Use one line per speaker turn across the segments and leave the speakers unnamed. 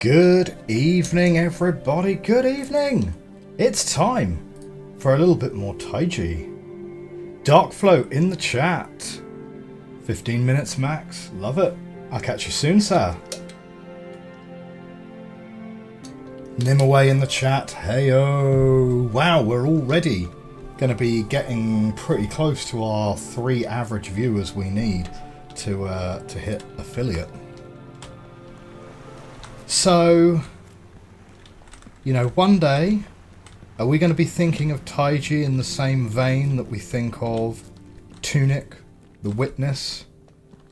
Good evening, everybody. Good evening. It's time for a little bit more Taiji. Darkflow in the chat. 15 minutes max. Love it. I'll catch you soon, sir. Nimaway in the chat. Heyo. Wow, we're already going to be getting pretty close to our 3 average viewers we need to hit affiliate. So, you know, one day, are we going to be thinking of Taiji in the same vein that we think of Tunic, The Witness?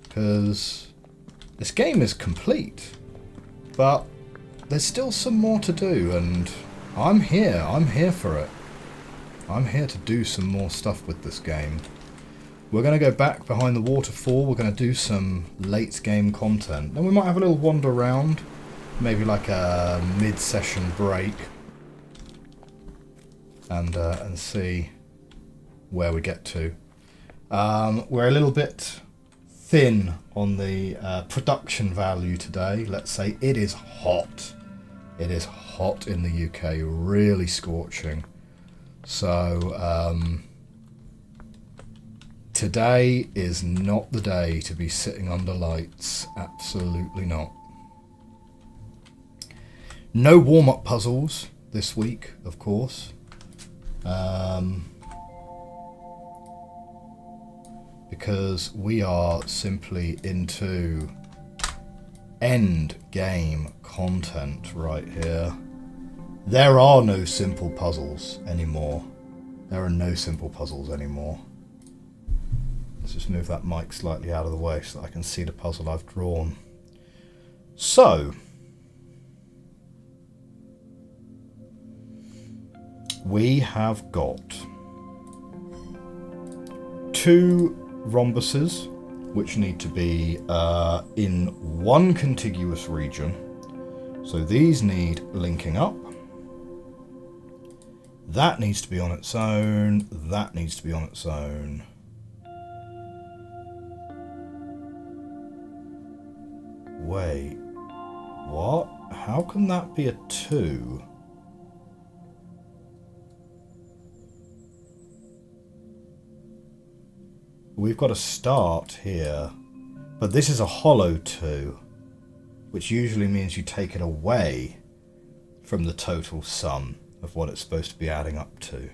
Because this game is complete, but there's still some more to do, and I'm here for it. I'm here to do some more stuff with this game. We're going to go back behind the waterfall, we're going to do some late game content, and we might have a little wander around. Maybe like a mid-session break, and see where we get to. We're a little bit thin on the production value today. Let's say it is hot. It is hot in the UK, really scorching. So today is not the day to be sitting under lights. Absolutely not. No warm-up puzzles this week, of course, because we are simply into Endgame content right here. There are no simple puzzles anymore. There are no simple puzzles anymore. Let's just move that mic slightly out of the way so that I can see the puzzle I've drawn. So, we have got 2 rhombuses which need to be in one contiguous region. So these need linking up. That needs to be on its own. That needs to be on its own. Wait, what? How can that be a 2? We've got a start here, but this is a hollow 2, which usually means you take it away from the total sum of what it's supposed to be adding up to.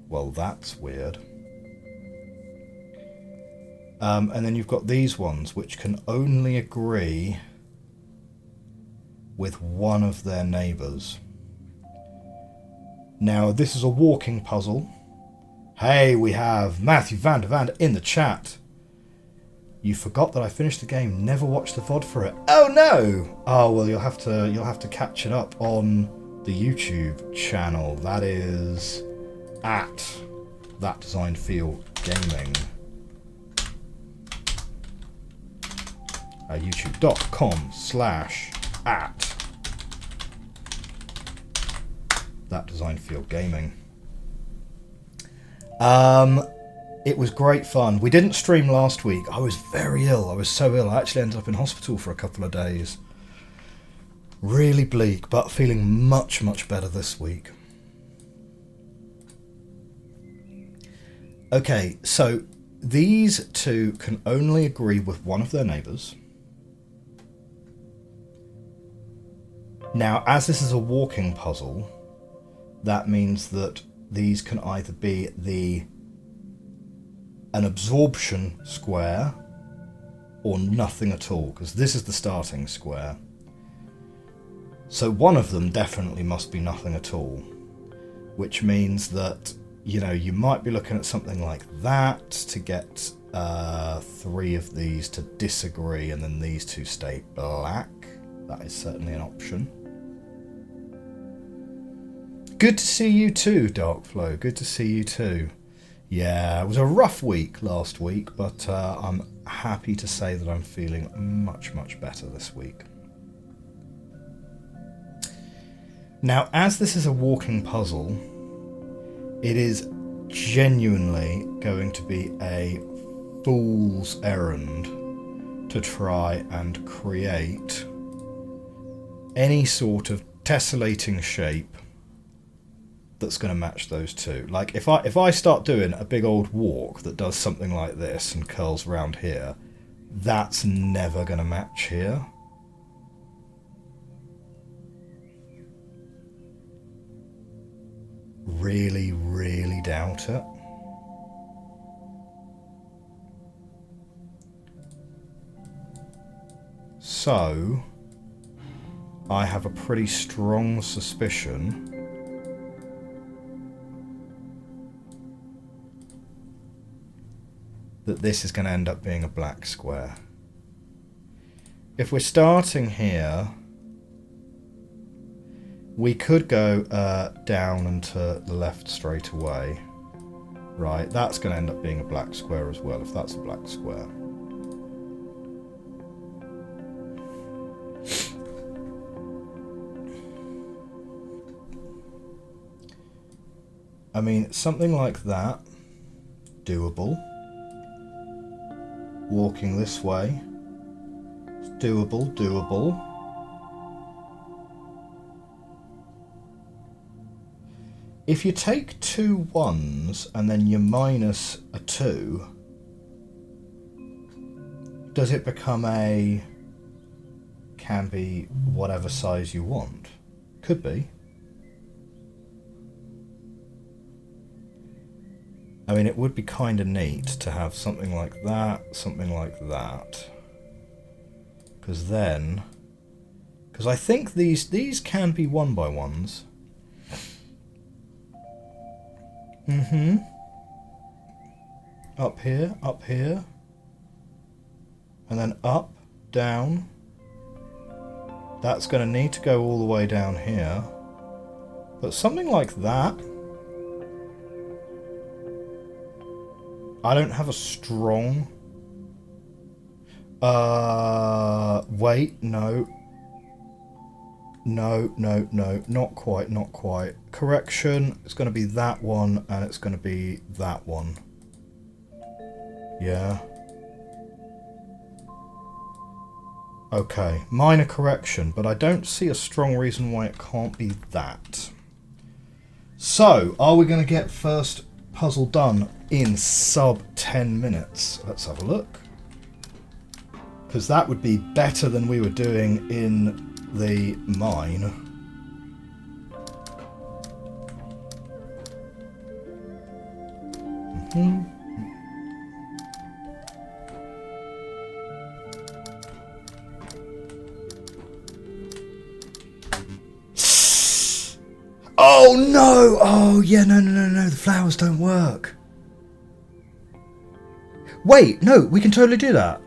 Well, that's weird. And then you've got these ones, which can only agree with one of their neighbours. Now, this is a walking puzzle. Hey, we have Matthew van der Vande in the chat. You forgot that I finished the game, never watched the VOD for it. Oh no! Oh well, you'll have to catch it up on the YouTube channel. That is at That Design Feel Gaming. YouTube.com/at That Design Feel Gaming. It was great fun. We didn't stream last week. I was very ill. I was so ill. I actually ended up in hospital for a couple of days. Really bleak, but feeling much, much better this week. Okay, so these 2 can only agree with one of their neighbours. Now, as this is a walking puzzle, that means that these can either be an absorption square or nothing at all, because this is the starting square. So one of them definitely must be nothing at all, which means that, you know, you might be looking at something like that to get 3 of these to disagree and then these 2 stay black. That is certainly an option. Good to see you too, Darkflow. Good to see you too. Yeah, it was a rough week last week, but I'm happy to say that I'm feeling much, much better this week. Now, as this is a walking puzzle, it is genuinely going to be a fool's errand to try and create any sort of tessellating shape that's going to match those two. Like if I start doing a big old walk that does something like this and curls around here, that's never going to match here. Really, really doubt it. So, I have a pretty strong suspicion that this is going to end up being a black square. If we're starting here, we could go down and to the left straight away. Right, that's going to end up being a black square as well, if that's a black square. I mean, something like that, doable. Walking this way, doable, doable. If you take 2 1s and then you minus a 2, does it become a, can be whatever size you want? Could be. I mean, it would be kind of neat to have something like that, something like that. Because then, because I think these can be 1x1s. Up here, and then up, down. That's going to need to go all the way down here. But something like that. I don't have a strong... wait, no. No, not quite. Correction, it's going to be that one, and it's going to be that one. Yeah. Okay, minor correction, but I don't see a strong reason why it can't be that. So, are we going to get first puzzle done in sub 10 minutes? Let's have a look. Because that would be better than we were doing in the mine. Oh no! Oh yeah, no, the flowers don't work. Wait, no, we can totally do that.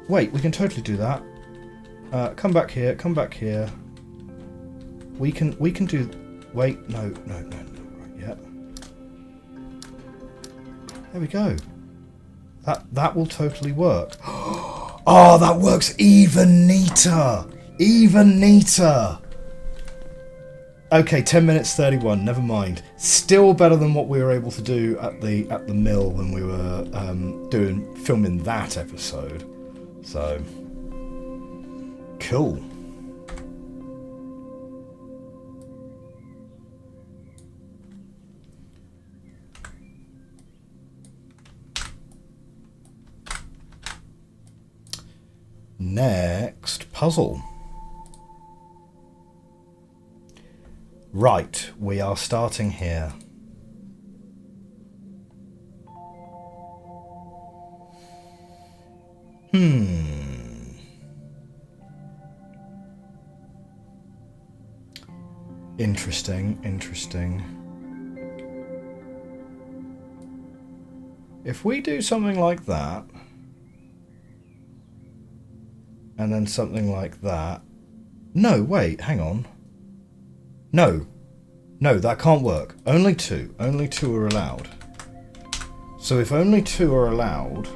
Wait, we can totally do that. Come back here. We can do... Wait, no, right, yeah. There we go. That will totally work. Oh, that works even neater! Even neater! Okay, 10 minutes 31, never mind. Still better than what we were able to do at the mill when we were filming that episode. So, cool. Next puzzle. Right, we are starting here. Interesting. If we do something like that, and then something like that... No, wait, hang on. No, that can't work. Only two are allowed. So if only 2 are allowed,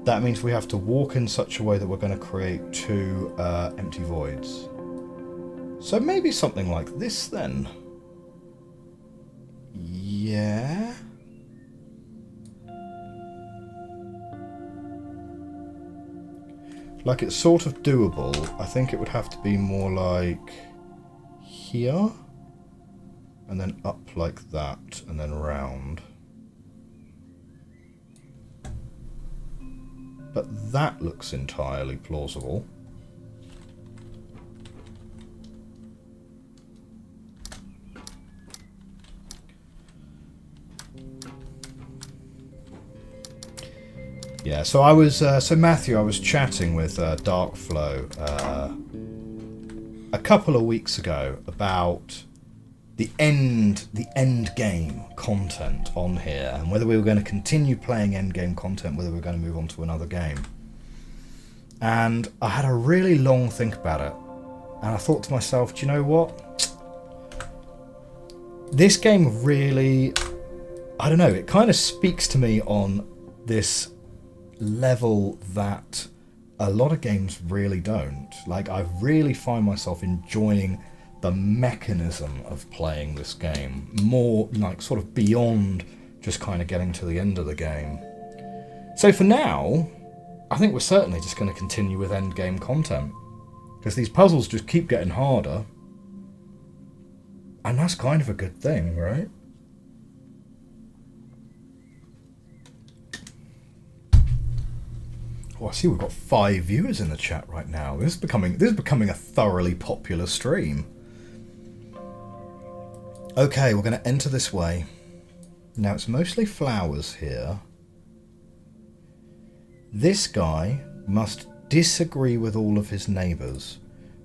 that means we have to walk in such a way that we're going to create 2 empty voids. So maybe something like this then. Yeah. Like, it's sort of doable. I think it would have to be more like here, and then up like that, and then round. But that looks entirely plausible. Yeah, so I was, so Matthew, I was chatting with Darkflow a couple of weeks ago about the end game content on here, and whether we were going to continue playing end game content, whether we were going to move on to another game. And I had a really long think about it, and I thought to myself, do you know what? This game really, I don't know, it kind of speaks to me on this level that a lot of games really don't. Like, I really find myself enjoying the mechanism of playing this game more, like, sort of beyond just kind of getting to the end of the game. So for now, I think we're certainly just going to continue with end game content, because these puzzles just keep getting harder, and that's kind of a good thing, right? Oh, I see we've got 5 viewers in the chat right now. This is becoming a thoroughly popular stream. Okay, we're going to enter this way. Now, it's mostly flowers here. This guy must disagree with all of his neighbours,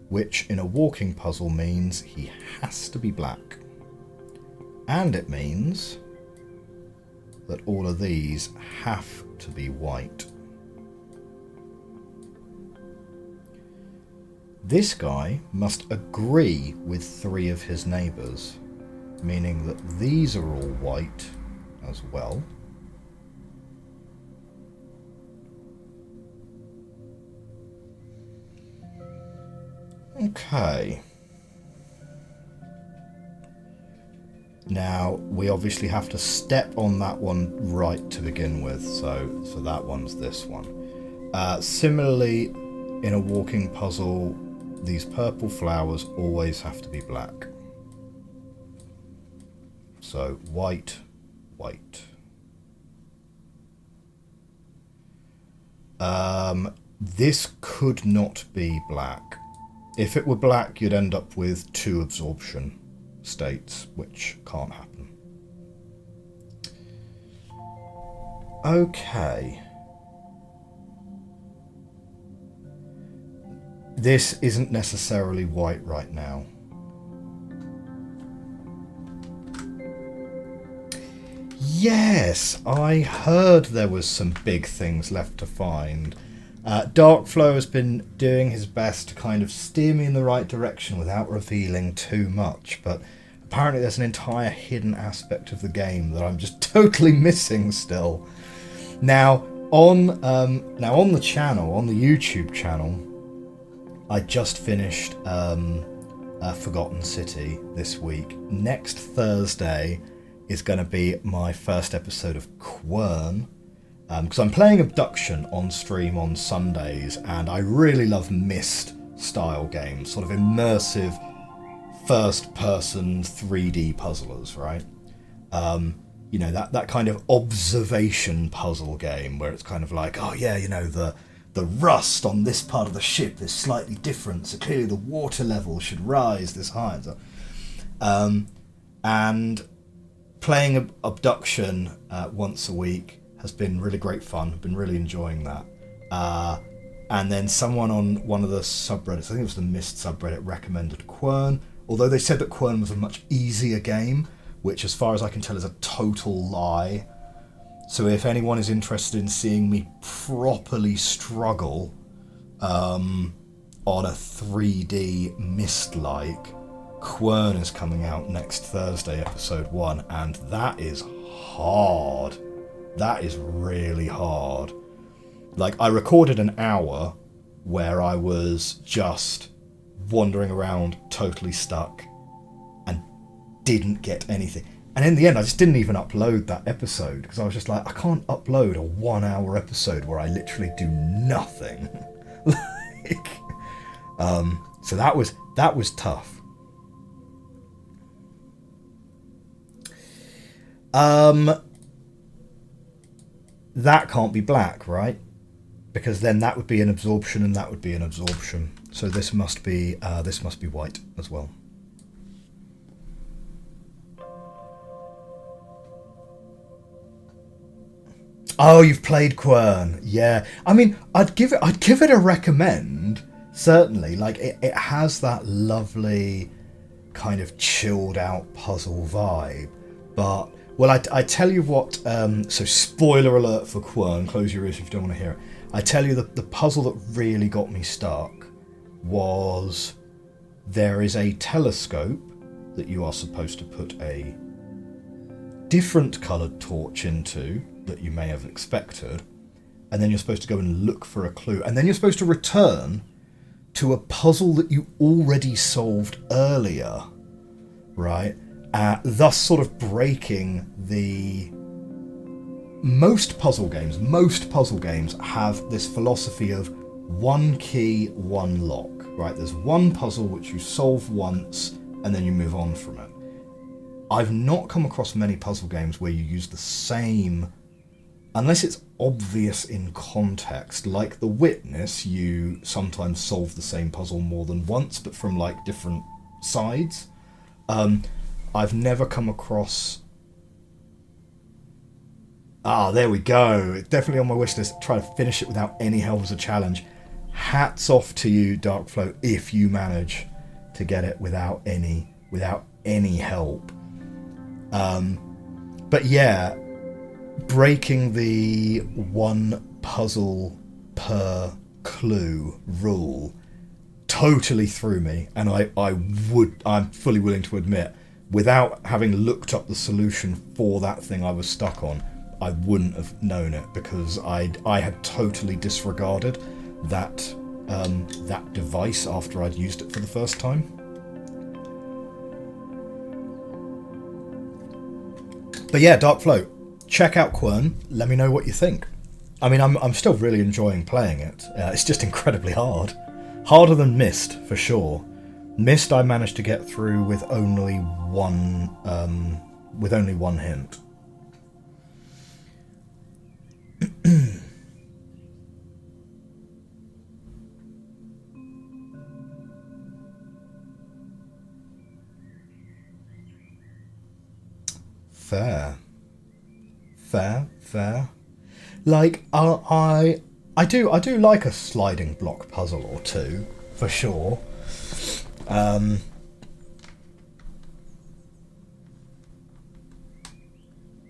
which in a walking puzzle means he has to be black. And it means that all of these have to be white. This guy must agree with 3 of his neighbours, meaning that these are all white as well. Okay. Now, we obviously have to step on that one right to begin with, so that one's this one. Similarly, in a walking puzzle, these purple flowers always have to be black. So white, white. This could not be black. If it were black, you'd end up with 2 absorption states, which can't happen. Okay. This isn't necessarily white right now. Yes, I heard there was some big things left to find. Darkflow has been doing his best to kind of steer me in the right direction without revealing too much, but apparently there's an entire hidden aspect of the game that I'm just totally missing still. Now, on the channel, on the YouTube channel, I just finished Forgotten City this week. Next Thursday is going to be my first episode of Quern, because I'm playing Abduction on stream on Sundays, and I really love Myst style games, sort of immersive first-person 3D puzzlers, right? You know, that kind of observation puzzle game where it's kind of like, oh yeah, you know, the rust on this part of the ship is slightly different, so clearly the water level should rise this high. And playing Abduction once a week has been really great fun. I've been really enjoying that. And then someone on one of the subreddits, I think it was the Myst subreddit, recommended Quern, although they said that Quern was a much easier game, which as far as I can tell is a total lie. So if anyone is interested in seeing me properly struggle on a 3D Myst-like, Quern is coming out next Thursday, episode 1, and that is hard. That is really hard. Like, I recorded an hour where I was just wandering around, totally stuck, and didn't get anything. And in the end, I just didn't even upload that episode, because I was just like, I can't upload a 1 hour episode where I literally do nothing. So that was tough. That can't be black, right? Because then that would be an absorption, and that would be an absorption. So this must be white as well. Oh, you've played Quern, yeah. I mean, I'd give it a recommend. Certainly, like it has that lovely kind of chilled out puzzle vibe, but well, I tell you what. So spoiler alert for Quern. Close your ears if you don't want to hear it. I tell you the puzzle that really got me stuck was there is a telescope that you are supposed to put a different coloured torch into that you may have expected, and then you're supposed to go and look for a clue, and then you're supposed to return to a puzzle that you already solved earlier, right? Thus sort of breaking the... Most puzzle games have this philosophy of one key, one lock, right? There's one puzzle which you solve once and then you move on from it. I've not come across many puzzle games where you use the same, unless it's obvious in context. Like The Witness, you sometimes solve the same puzzle more than once, but from like different sides. I've never come across... there we go. It's definitely on my wish list. Try to finish it without any help as a challenge. Hats off to you, Darkflow, if you manage to get it without any help. But yeah, breaking the one puzzle per clue rule totally threw me, and I'm fully willing to admit, without having looked up the solution for that thing I was stuck on, I wouldn't have known it, because I had totally disregarded that device after I'd used it for the first time. But yeah, Darkflow, check out Quern. Let me know what you think. I mean, I'm still really enjoying playing it. It's just incredibly hard. Harder than Myst, for sure. Myst I managed to get through with only one hint. Fair. Like, I do like a sliding block puzzle or two, for sure.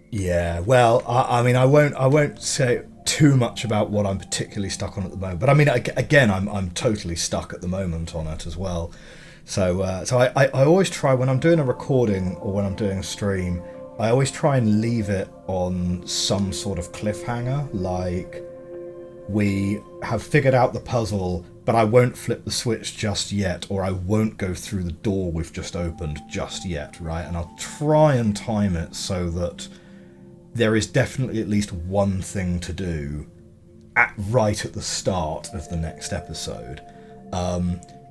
Yeah, well, I mean, I won't say too much about what I'm particularly stuck on at the moment. But I mean, again, I'm totally stuck at the moment on it as well. So I always try, when I'm doing a recording or when I'm doing a stream, I always try and leave it on some sort of cliffhanger, like we have figured out the puzzle, but I won't flip the switch just yet, or I won't go through the door we've just opened just yet, right? And I'll try and time it so that there is definitely at least one thing to do right at the start of the next episode.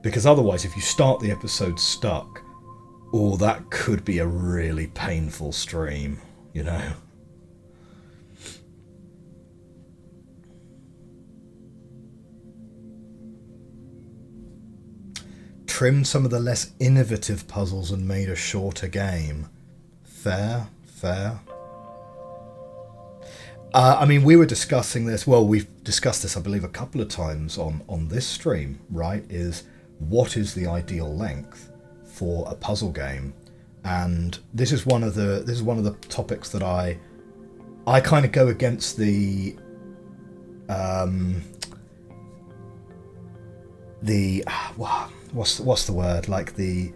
Because otherwise, if you start the episode stuck, that could be a really painful stream, you know? Trimmed some of the less innovative puzzles and made a shorter game. Fair. I mean, we were discussing this, well, we've discussed this, I believe, a couple of times on this stream, right? Is what is the ideal length for a puzzle game? And this is one of the topics that I kind of go against the what's the word, like the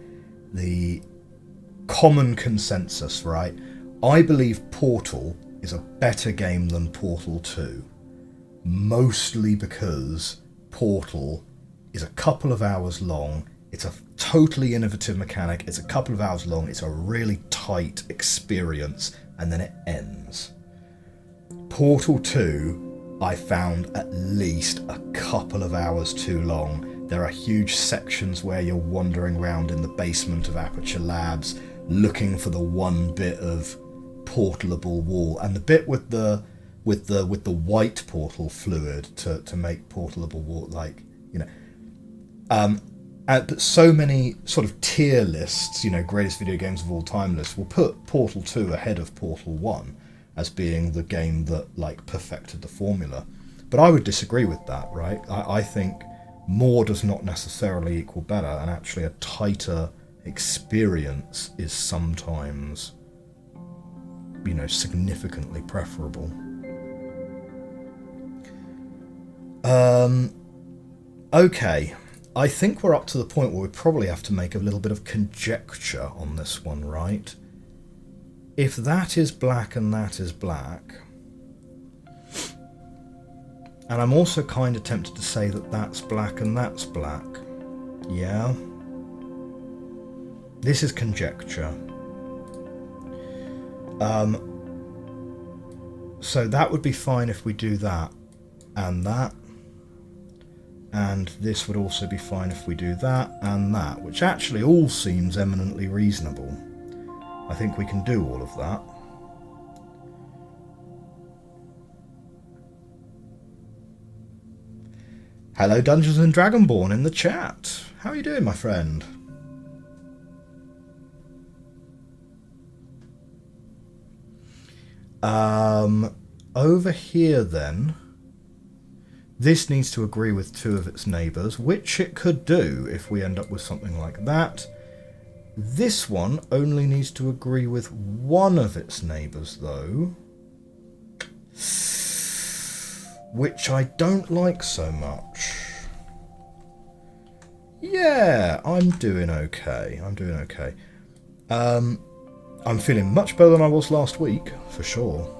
common consensus, right? I believe Portal is a better game than Portal 2, mostly because Portal is a couple of hours long. It's a totally innovative mechanic. It's a couple of hours long. It's a really tight experience, and then it ends. Portal 2, I found at least a couple of hours too long. There are huge sections where you're wandering around in the basement of Aperture Labs looking for the one bit of portalable wall, and the bit with the white portal fluid to make portalable wall, like, you know. But so many sort of tier lists, you know, greatest video games of all time lists, will put Portal 2 ahead of Portal 1 as being the game that, like, perfected the formula. But I would disagree with that, right? I think more does not necessarily equal better, and actually a tighter experience is sometimes, you know, significantly preferable. Okay. I think we're up to the point where we probably have to make a little bit of conjecture on this one, right? If that is black and that is black, and I'm also kind of tempted to say that that's black and that's black, yeah? This is conjecture. So that would be fine if we do that and that. And this would also be fine if we do that and that, which actually all seems eminently reasonable. I think we can do all of that. Hello Dungeons and Dragonborn in the chat. How are you doing, my friend? Over here then, this needs to agree with two of its neighbours, which it could do if we end up with something like that. This one only needs to agree with one of its neighbours, though, which I don't like so much. Yeah, I'm doing okay. I'm doing okay. I'm feeling much better than I was last week, for sure.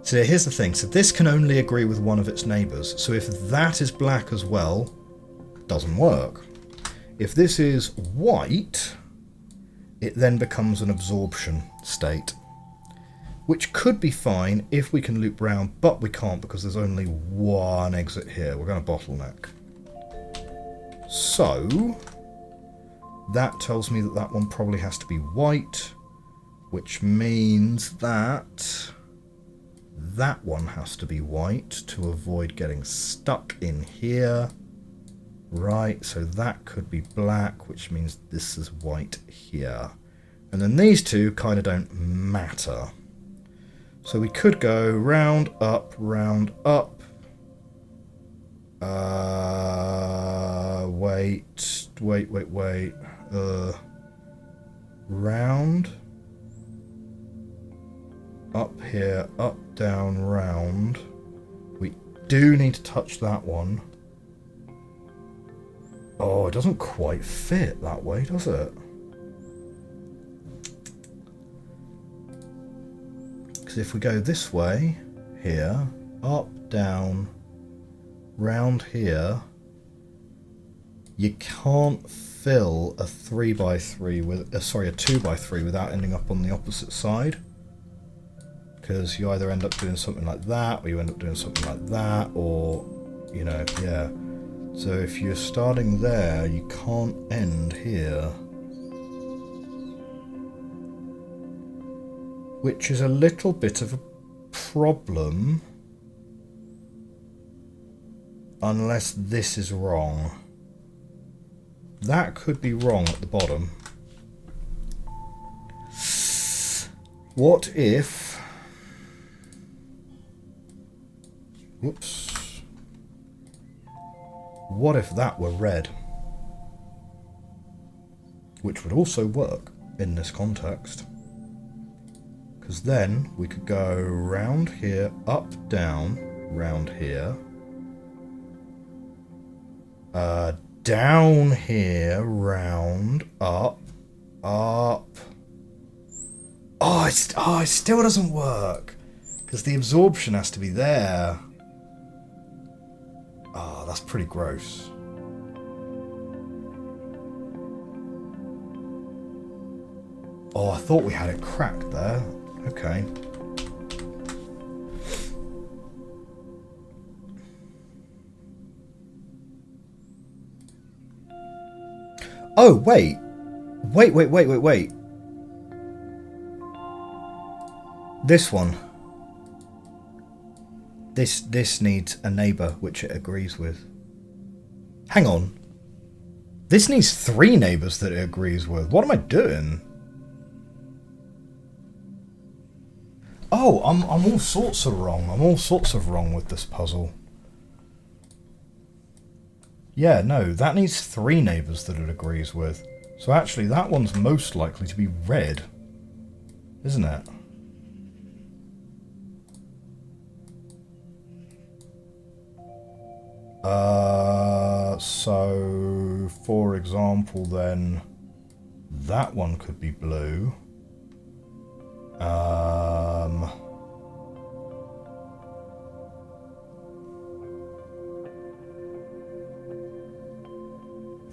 So here's the thing. So this can only agree with one of its neighbours. So if that is black as well, it doesn't work. If this is white, it then becomes an absorption state, which could be fine if we can loop round, but we can't because there's only one exit here. We're going to bottleneck. So that tells me that that one probably has to be white, which means that that one has to be white to avoid getting stuck in here. Right, so that could be black, which means this is white here. And then these two kind of don't matter. So we could go round, up, round, up. Wait. Round. Up here, up, down, round. We do need to touch that one. Oh, it doesn't quite fit that way, does it? Because if we go this way, here, up, down, round here, you can't fill a 3x3 with, a 2x3 without ending up on the opposite side. Because you either end up doing something like that, or you end up doing something like that, or, you know, yeah. So if you're starting there, you can't end here. Which is a little bit of a problem. Unless this is wrong. That could be wrong at the bottom. What if... Whoops. What if that were red? Which would also work in this context. Because then we could go round here, up, down, round here. Down here, round, up, up. Oh, it still doesn't work. Because the absorption has to be there. Oh, that's pretty gross. Oh, I thought we had it cracked there. Okay. Oh, wait. Wait. This one. This needs a neighbour which it agrees with. Hang on. This needs 3 neighbours that it agrees with. What am I doing? Oh, I'm all sorts of wrong. I'm all sorts of wrong with this puzzle. Yeah, no, that needs 3 neighbours that it agrees with. So actually, that one's most likely to be red. Isn't it? So, for example, then, that one could be blue.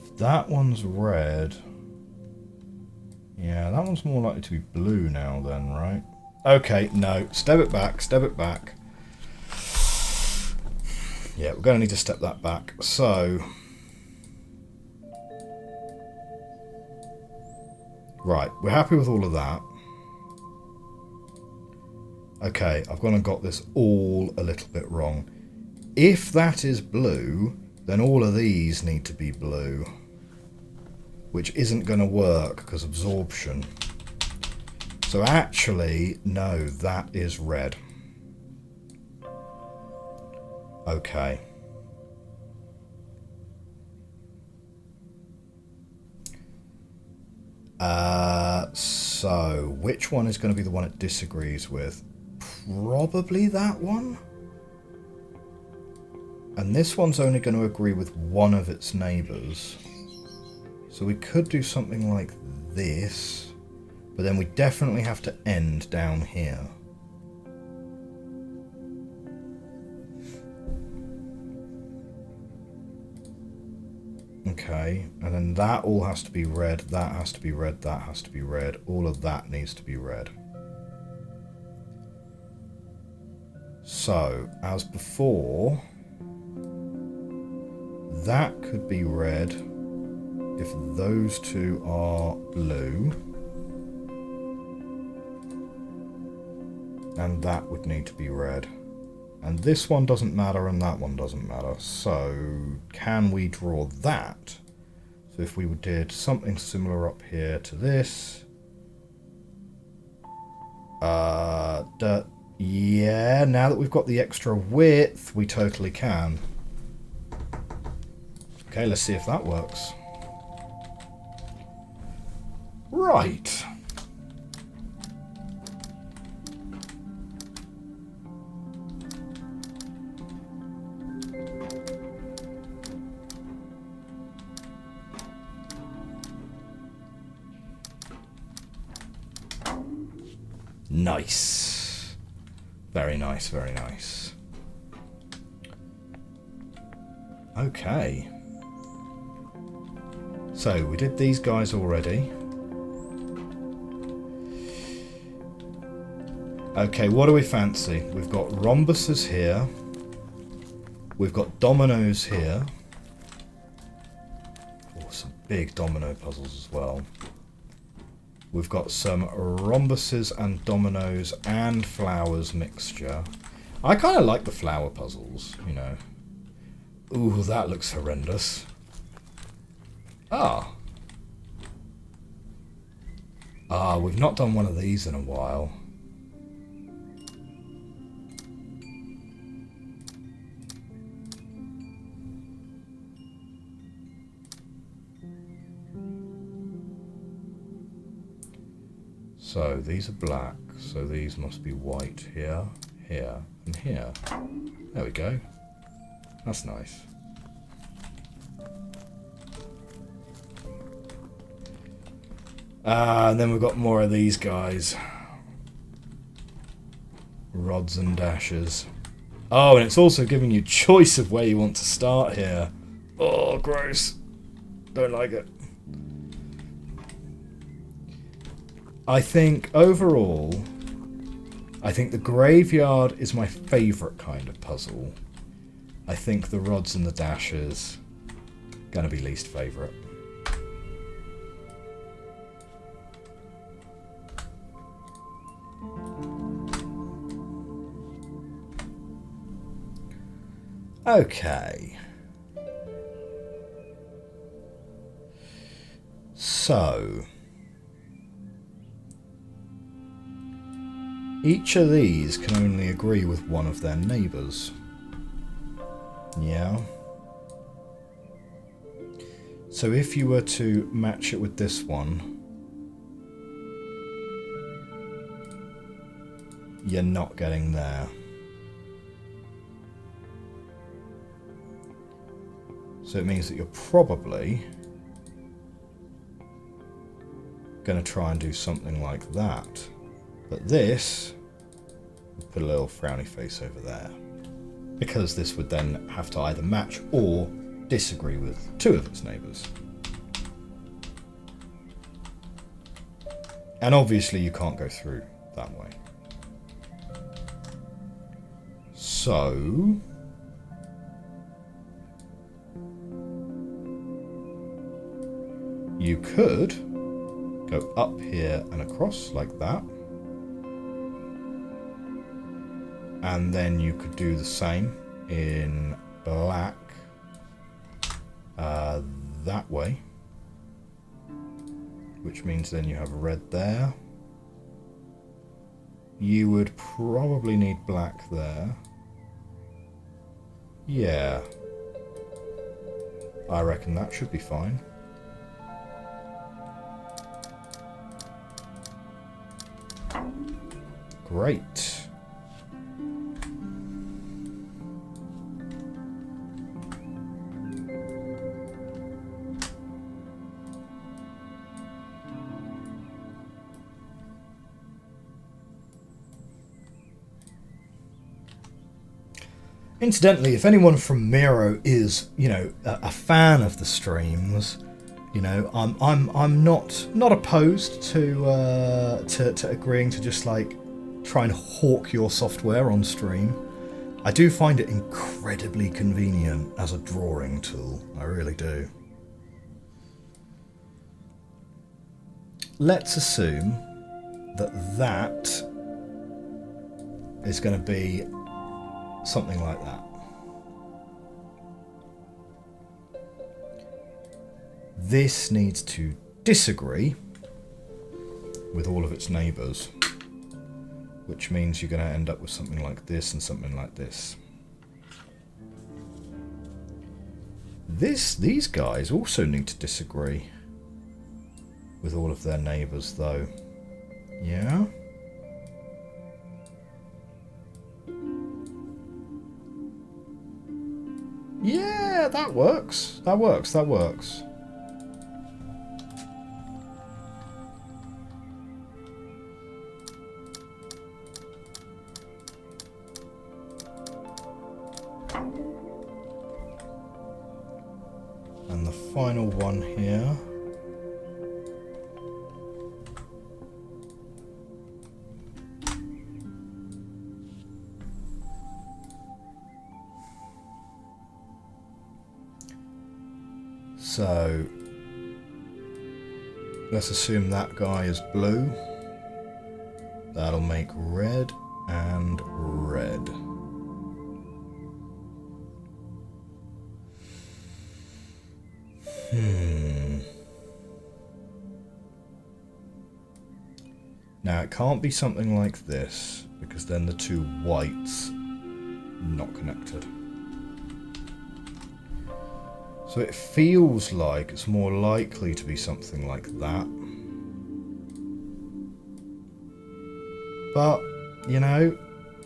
If that one's red, yeah, that one's more likely to be blue now then, right? Okay, no, step it back. Yeah, we're going to need to step that back. So, right, we're happy with all of that. Okay, I've gone and got this all a little bit wrong. If that is blue, then all of these need to be blue, which isn't going to work because absorption. So actually, no, that is red. Okay. So, which one is going to be the one it disagrees with? Probably that one. And this one's only going to agree with one of its neighbours. So we could do something like this, but then we definitely have to end down here. Okay, and then that all has to be red, that has to be red, that has to be red. All of that needs to be red. So, as before, that could be red if those two are blue. And that would need to be red. And this one doesn't matter and that one doesn't matter. So, can we draw that? So if we did something similar up here to this. Yeah, now that we've got the extra width, we totally can. Okay, let's see if that works. Right. Nice. Very nice, very nice. Okay. So, we did these guys already. Okay, what do we fancy? We've got rhombuses here. We've got dominoes here. Oh, some big domino puzzles as well. We've got some rhombuses and dominoes and flowers mixture. I kind of like the flower puzzles, you know. Ooh, that looks horrendous. Ah. Ah, we've not done one of these in a while. So these are black, so these must be white here, here, and here. There we go. That's nice. And then we've got more of these guys. Rods and dashes. Oh, and it's also giving you choice of where you want to start here. Oh, gross. Don't like it. I think overall, I think the graveyard is my favourite kind of puzzle. I think the rods and the dashes gonna be least favourite. Okay. So, each of these can only agree with one of their neighbours. Yeah. So if you were to match it with this one, you're not getting there. So it means that you're probably going to try and do something like that. But this, put a little frowny face over there. Because this would then have to either match or disagree with two of its neighbours. And obviously you can't go through that way. So you could go up here and across like that. And then you could do the same in black that way. Which means then you have red there. You would probably need black there. Yeah. I reckon that should be fine. Great. Incidentally, if anyone from Miro is, you know, a fan of the streams, you know, I'm not opposed to agreeing to just like try and hawk your software on stream. I do find it incredibly convenient as a drawing tool. I really do. Let's assume that that is going to be something like that. This needs to disagree with all of its neighbours, which means you're going to end up with something like this and something like this. These guys also need to disagree with all of their neighbours, though. Yeah? Yeah, that works. That works. That works. And the final one here. So let's assume that guy is blue. That'll make red and red. Now it can't be something like this, because then the two whites not connected. So it feels like it's more likely to be something like that. But, you know,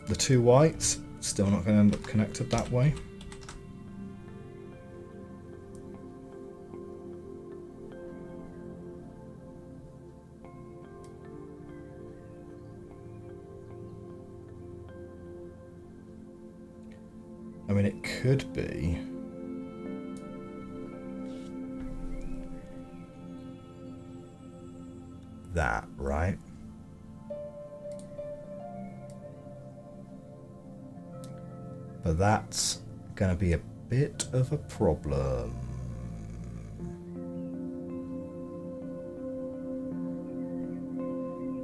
the two whites still not going to end up connected that way. I mean, it could be that, right? But that's going to be a bit of a problem.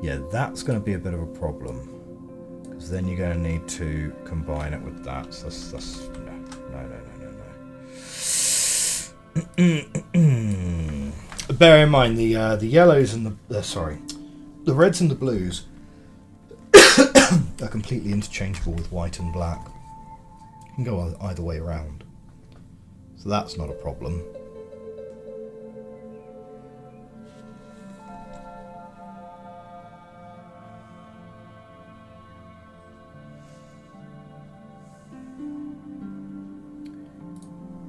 Yeah, that's going to be a bit of a problem. Because then you're going to need to combine it with that. So that's No. Bear in mind the yellows and the reds and the blues are completely interchangeable with white and black. You can go either way around, so that's not a problem.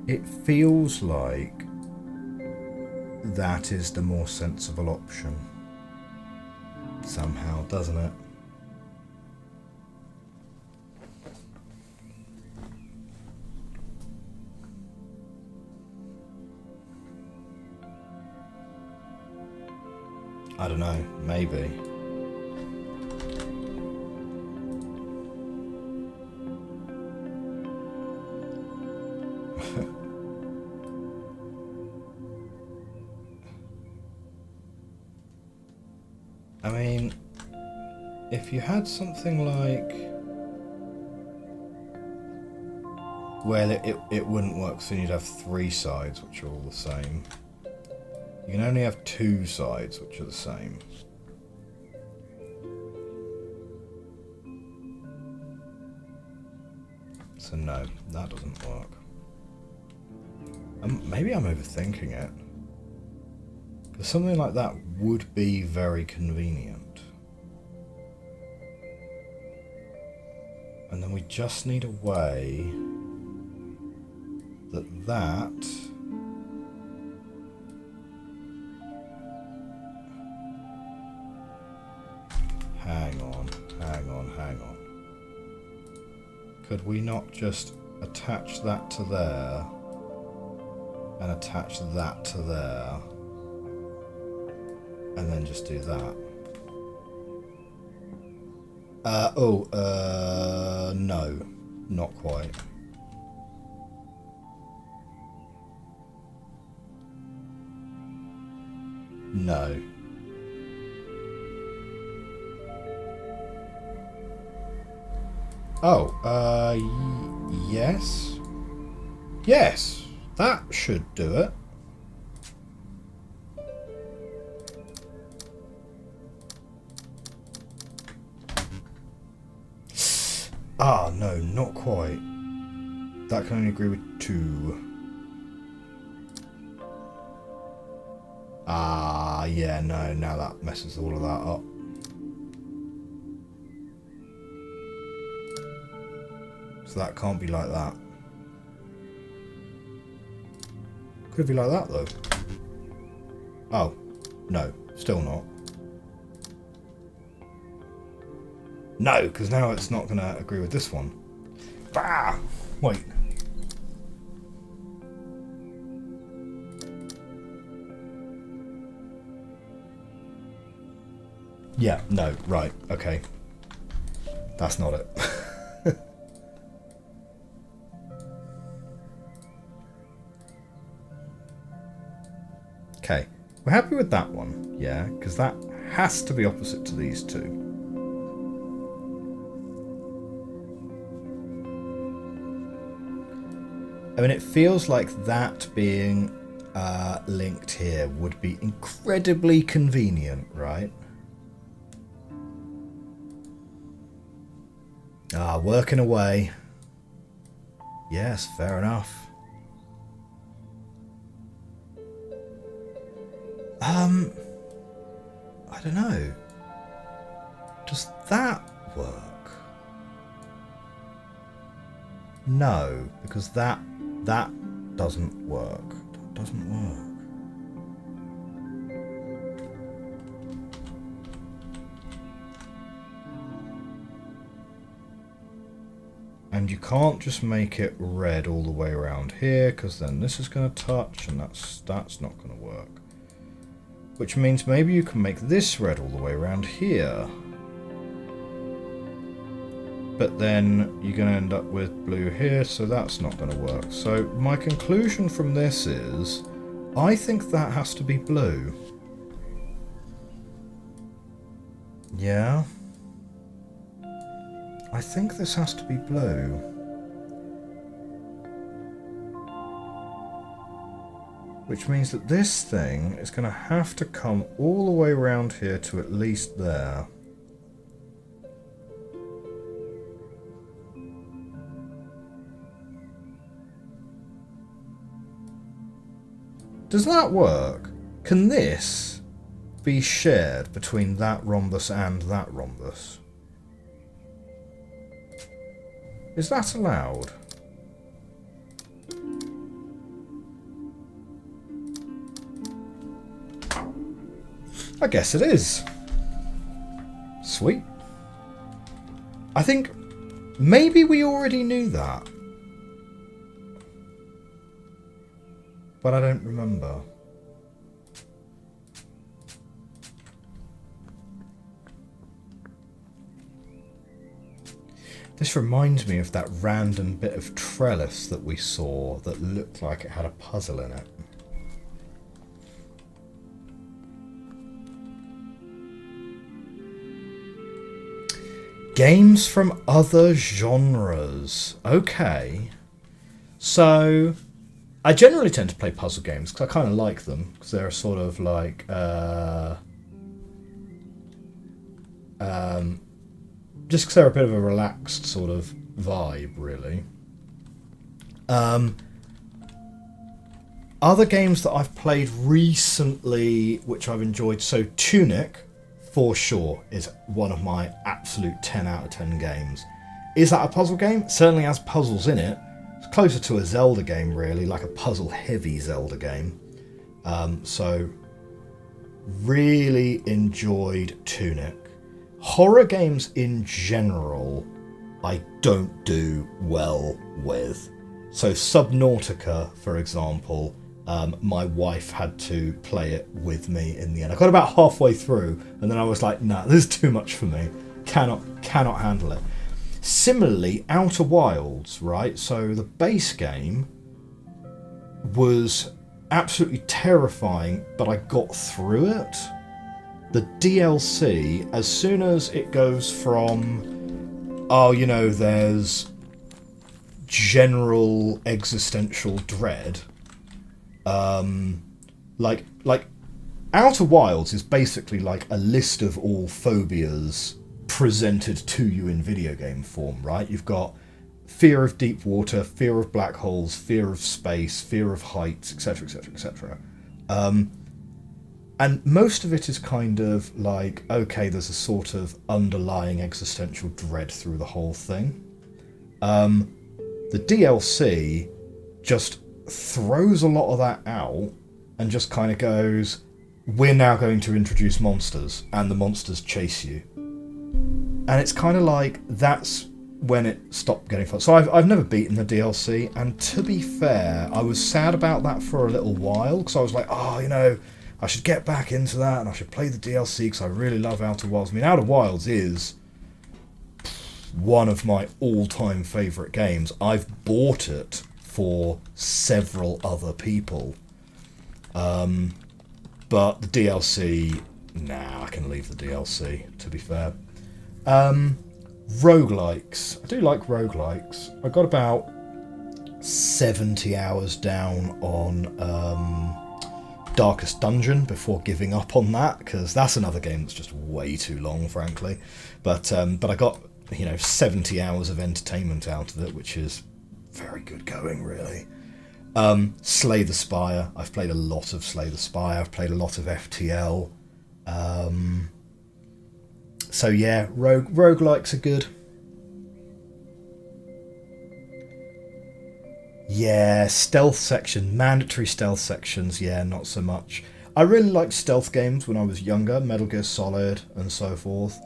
It feels like that is the more sensible option. Somehow, doesn't it? I don't know, maybe. I mean, if you had something like... Well, it wouldn't work, so you'd have 3 sides, which are all the same. You can only have 2 sides, which are the same. So no, that doesn't work. Maybe I'm overthinking it. Because something like that would be very convenient. And then we just need a way that Hang on. Could we not just attach that to there and attach that to there and then just do that? No, not quite. No. Yes. Yes, that should do it. No, not quite. That can only agree with 2. Yeah, no, now that messes all of that up. So that can't be like that. Could be like that, though. Oh, no, still not. No, because now it's not going to agree with this one. Ah, wait. Yeah, no, right, okay. That's not it. Okay, we're happy with that one, yeah, because that has to be opposite to these 2. I mean, it feels like that being linked here would be incredibly convenient, right? Working away. Yes, fair enough. I don't know. Does that work? No, because that doesn't work. That doesn't work. And you can't just make it red all the way around here, because then this is going to touch, and that's not going to work. Which means maybe you can make this red all the way around here. But then you're going to end up with blue here, so that's not going to work. So my conclusion from this is, I think that has to be blue. Yeah. I think this has to be blue. Which means that this thing is going to have to come all the way around here to at least there. Does that work? Can this be shared between that rhombus and that rhombus? Is that allowed? I guess it is. Sweet. I think maybe we already knew that. But I don't remember. This reminds me of that random bit of trellis that we saw that looked like it had a puzzle in it. Games from other genres. Okay. So, I generally tend to play puzzle games because I kind of like them because they're sort of like just because they're a bit of a relaxed sort of vibe, really. Other games that I've played recently, which I've enjoyed, so Tunic, for sure, is one of my absolute 10 out of 10 games. Is that a puzzle game? It certainly has puzzles in it. It's closer to a Zelda game, really, like a puzzle-heavy Zelda game. So, really enjoyed Tunic. Horror games in general, I don't do well with. So Subnautica, for example, my wife had to play it with me in the end. I got about halfway through, and then I was like, nah, this is too much for me. Cannot handle it. Similarly, Outer Wilds, right? So the base game was absolutely terrifying, but I got through it. The DLC, as soon as it goes from, oh, you know, there's general existential dread, like Outer Wilds is basically like a list of all phobias presented to you in video game form, right? You've got fear of deep water, fear of black holes, fear of space, fear of heights, etc., etc., etc. And most of it is kind of like, okay, there's a sort of underlying existential dread through the whole thing. The DLC just throws a lot of that out and just kind of goes, we're now going to introduce monsters, and the monsters chase you. And it's kind of like, that's when it stopped getting fun. So I've never beaten the DLC, and to be fair, I was sad about that for a little while, because I was like, oh, you know, I should get back into that, and I should play the DLC, because I really love Outer Wilds. I mean, Outer Wilds is one of my all-time favourite games. I've bought it for several other people. But the DLC, nah, I can leave the DLC, to be fair. Roguelikes. I do like roguelikes. I got about 70 hours down on Darkest Dungeon before giving up on that, because that's another game that's just way too long, frankly. But I got, 70 hours of entertainment out of it, which is very good going, really. Slay the Spire. I've played a lot of Slay the Spire. I've played a lot of FTL. So yeah, roguelikes are good. Yeah, stealth section, mandatory stealth sections, yeah, not so much. I really liked stealth games when I was younger, Metal Gear Solid and so forth.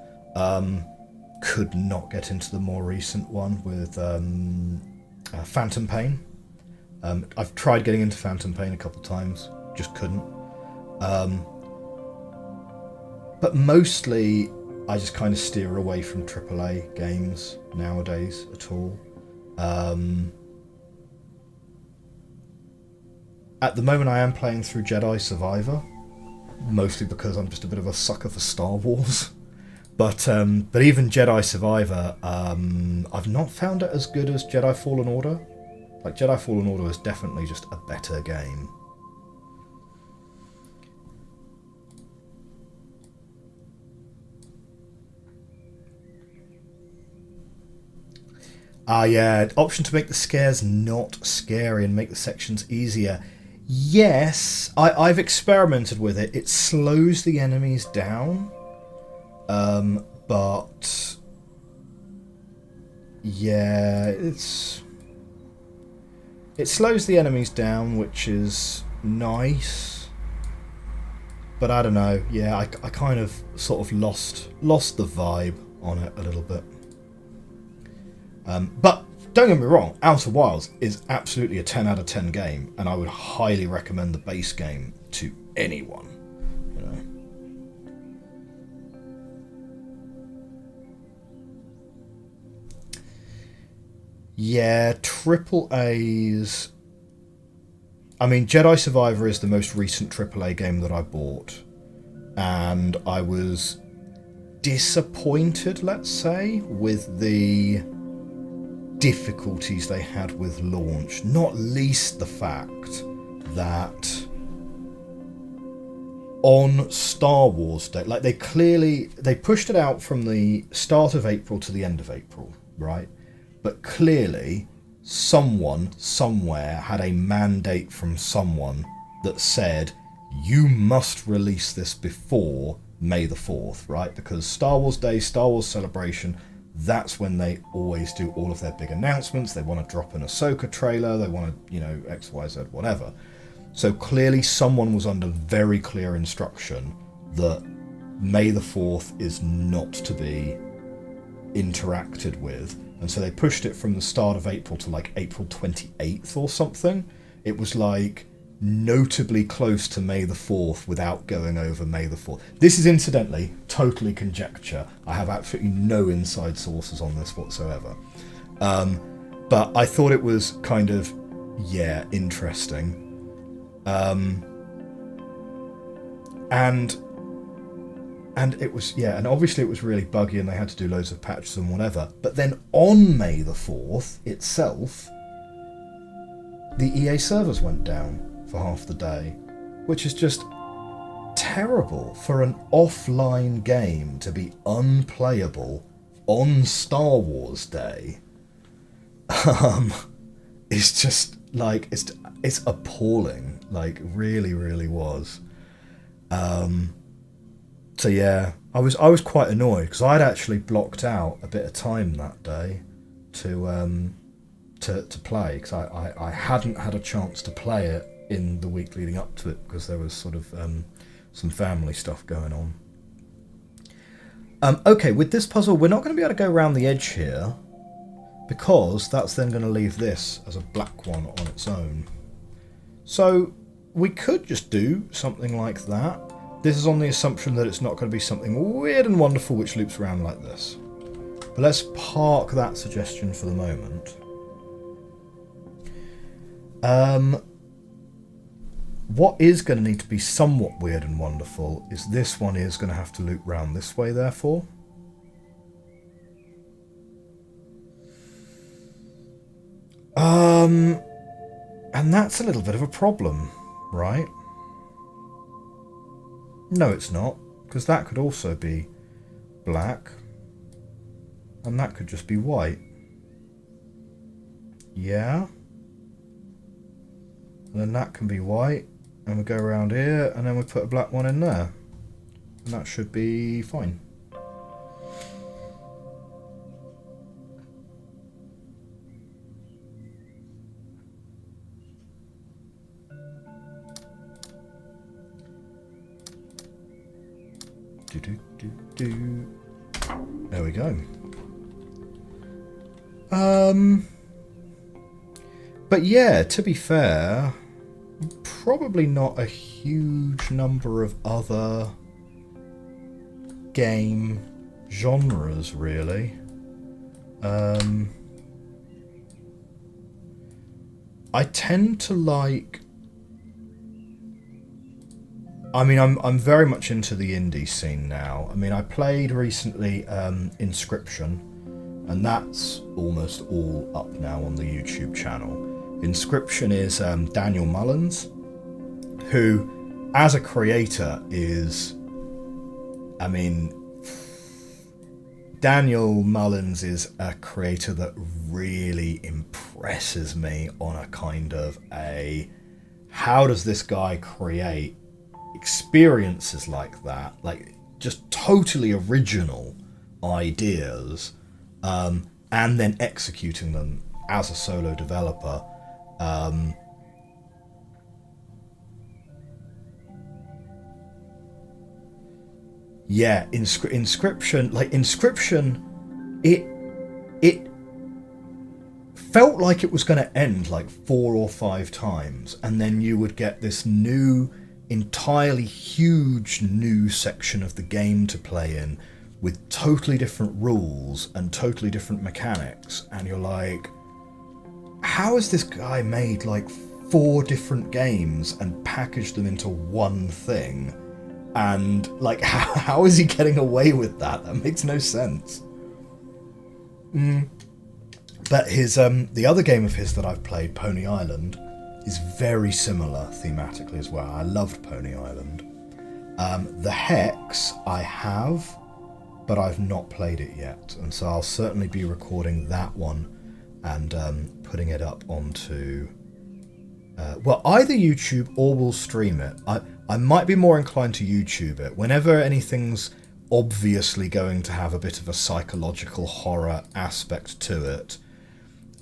Could not get into the more recent one with Phantom Pain. I've tried getting into Phantom Pain a couple of times, just couldn't. But mostly, I just kind of steer away from AAA games nowadays at all. At the moment, I am playing through Jedi Survivor, mostly because I'm just a bit of a sucker for Star Wars. But even Jedi Survivor, I've not found it as good as Jedi Fallen Order. Like, Jedi Fallen Order is definitely just a better game. Ah, yeah. Option to make the scares not scary and make the sections easier. Yes, I've experimented with it. It slows the enemies down. But yeah, it slows the enemies down, which is nice. But I don't know. Yeah, I kind of sort of lost the vibe on it a little bit. But don't get me wrong, Outer Wilds is absolutely a 10 out of 10 game, and I would highly recommend the base game to anyone. You know. Yeah, triple A's. I mean, Jedi Survivor is the most recent AAA game that I bought, and I was disappointed, let's say, with the difficulties they had with launch, not least the fact that on Star Wars Day, like they pushed it out from the start of April to the end of April, right? But clearly someone somewhere had a mandate from someone that said you must release this before May the 4th, right? Because Star Wars Day, Star Wars Celebration, that's when they always do all of their big announcements. They want to drop an Ahsoka trailer, they want to, X, Y, Z, whatever. So clearly someone was under very clear instruction that May the 4th is not to be interacted with. And so they pushed it from the start of April to like April 28th or something. It was like notably close to May the 4th without going over May the 4th. This is incidentally totally conjecture. I have absolutely no inside sources on this whatsoever. But I thought it was kind of, interesting. And it was, and obviously it was really buggy and they had to do loads of patches and whatever. But then on May the 4th itself, the EA servers went down for half the day, which is just terrible for an offline game to be unplayable on Star Wars Day. It's just like it's appalling, like really, really was. So yeah, I was quite annoyed because I'd actually blocked out a bit of time that day to play, because I hadn't had a chance to play it in the week leading up to it because there was sort of some family stuff going on. Okay, with this puzzle we're not going to be able to go around the edge here because that's then going to leave this as a black one on its own. So we could just do something like that. This is on the assumption that it's not going to be something weird and wonderful which loops around like this. But let's park that suggestion for the moment. What is going to need to be somewhat weird and wonderful is this one is going to have to loop round this way, therefore. And that's a little bit of a problem, right? No, it's not, because that could also be black, and that could just be white. Yeah. And then that can be white, and we go around here, and then we put a black one in there. And that should be fine. There we go. But yeah, to be fair, probably not a huge number of other game genres, really. I tend to like... I mean, I'm very much into the indie scene now. I mean, I played recently Inscription, and that's almost all up now on the YouTube channel. Inscription is Daniel Mullins, who, as a creator, is... I mean, Daniel Mullins is a creator that really impresses me on a kind of a, how does this guy create experiences like that, like just totally original ideas, and then executing them as a solo developer. Yeah, Inscription, like Inscription, it felt like it was going to end like 4 or 5 times, and then you would get this new, entirely huge new section of the game to play in with totally different rules and totally different mechanics, and you're like, how has this guy made like 4 different games and packaged them into one thing? And like, how is he getting away with that? That makes no sense. But his the other game of his that I've played, Pony Island, is very similar thematically as well. I loved Pony Island. The Hex I have, but I've not played it yet, and so I'll certainly be recording that one and putting it up onto well, either YouTube or we'll stream it. I might be more inclined to YouTube it. Whenever anything's obviously going to have a bit of a psychological horror aspect to it,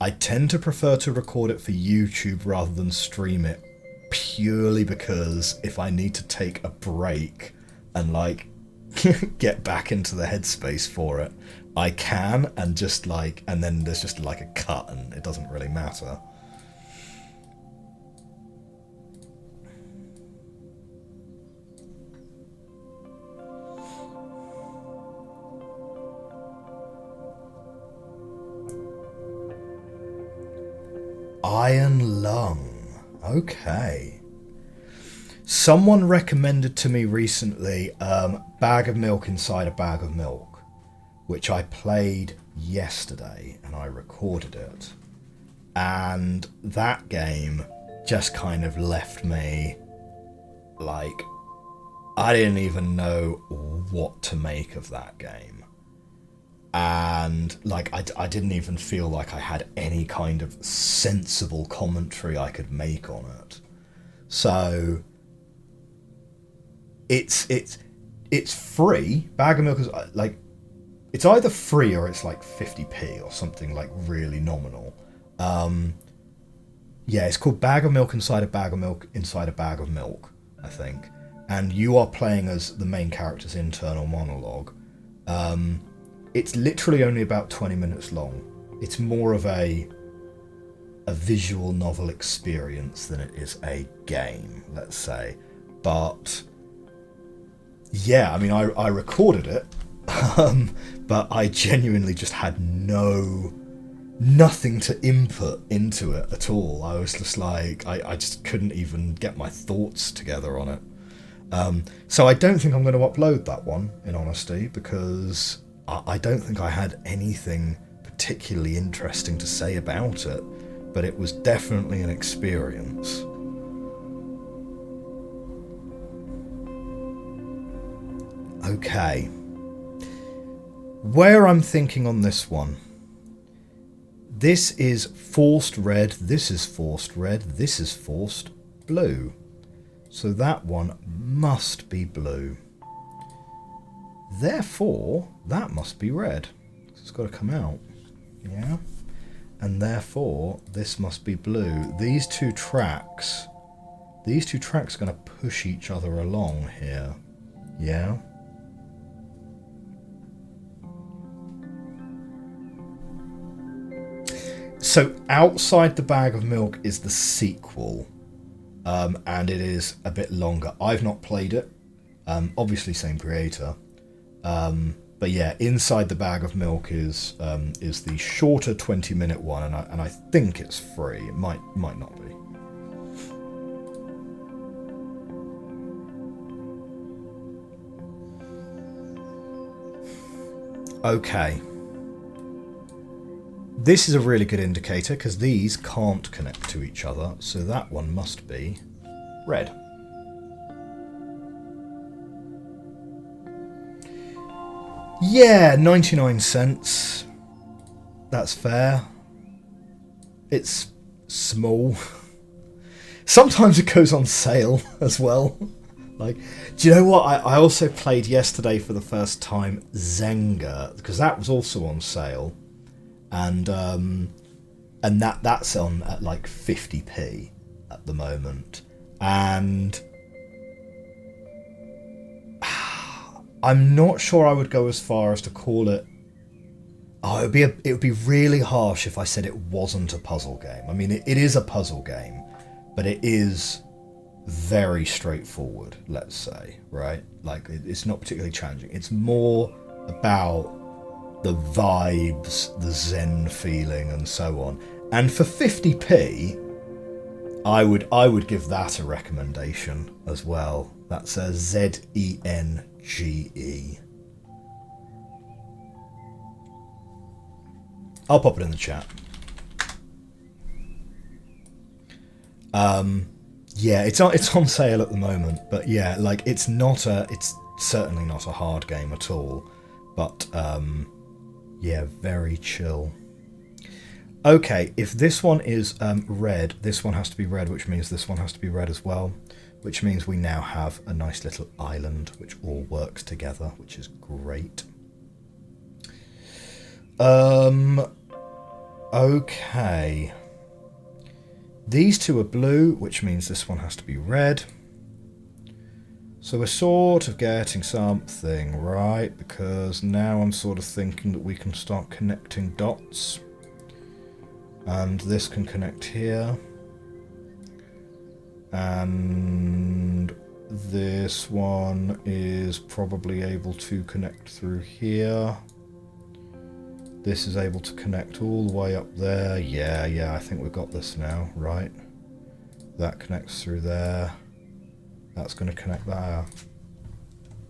I tend to prefer to record it for YouTube rather than stream it, purely because if I need to take a break and like get back into the headspace for it, I can, and just like, and then there's just like a cut and it doesn't really matter. Iron Lung. Okay. Someone recommended to me recently Bag of Milk Inside a Bag of Milk, which I played yesterday and I recorded it. And that game just kind of left me like, I didn't even know what to make of that game. And like, I didn't even feel like I had any kind of sensible commentary I could make on it. So it's free. Bag of Milk is like, it's either free or it's like 50p or something like really nominal. Yeah, it's called Bag of Milk Inside a Bag of Milk Inside a Bag of Milk, I think. And you are playing as the main character's internal monologue. It's literally only about 20 minutes long. It's more of a visual novel experience than it is a game, let's say. But yeah, I mean, I recorded it, but I genuinely just had nothing to input into it at all. I was just like, I just couldn't even get my thoughts together on it. So I don't think I'm going to upload that one, in honesty, because I don't think I had anything particularly interesting to say about it, but it was definitely an experience. Okay. Where I'm thinking on this one. This is forced red, this is forced red, this is forced blue. So that one must be blue. Therefore, that must be red. It's got to come out. Yeah. And therefore, this must be blue. These two tracks are going to push each other along here. Yeah. So outside the Bag of Milk is the sequel. And it is a bit longer. I've not played it. Obviously same creator. But yeah, Inside the Bag of Milk is the shorter 20-minute one, and I think it's free. It might not be. Okay. This is a really good indicator because these can't connect to each other, so that one must be red. Yeah, 99 cents. That's fair. It's small. Sometimes it goes on sale as well. Like, do you know what? I also played yesterday for the first time Zenga, because that was also on sale. And that's on at like 50p at the moment. And I'm not sure I would go as far as to call it. Oh, it would be really harsh if I said it wasn't a puzzle game. I mean, it is a puzzle game, but it is very straightforward, let's say, right? Like, it's not particularly challenging. It's more about the vibes, the zen feeling, and so on. And for 50p, I would give that a recommendation as well. That's a ZENGE. I'll pop it in the chat. Yeah, it's on sale at the moment, but yeah, like it's certainly not a hard game at all, but yeah, very chill. Okay, if this one is red, this one has to be red, which means this one has to be red as well, which means we now have a nice little island which all works together, which is great. Okay. These two are blue, which means this one has to be red. So we're sort of getting something, right? Because now I'm sort of thinking that we can start connecting dots. And this can connect here. And this one is probably able to connect through here. This is able to connect all the way up there. Yeah, I think we've got this now, right? That connects through there. That's going to connect there. I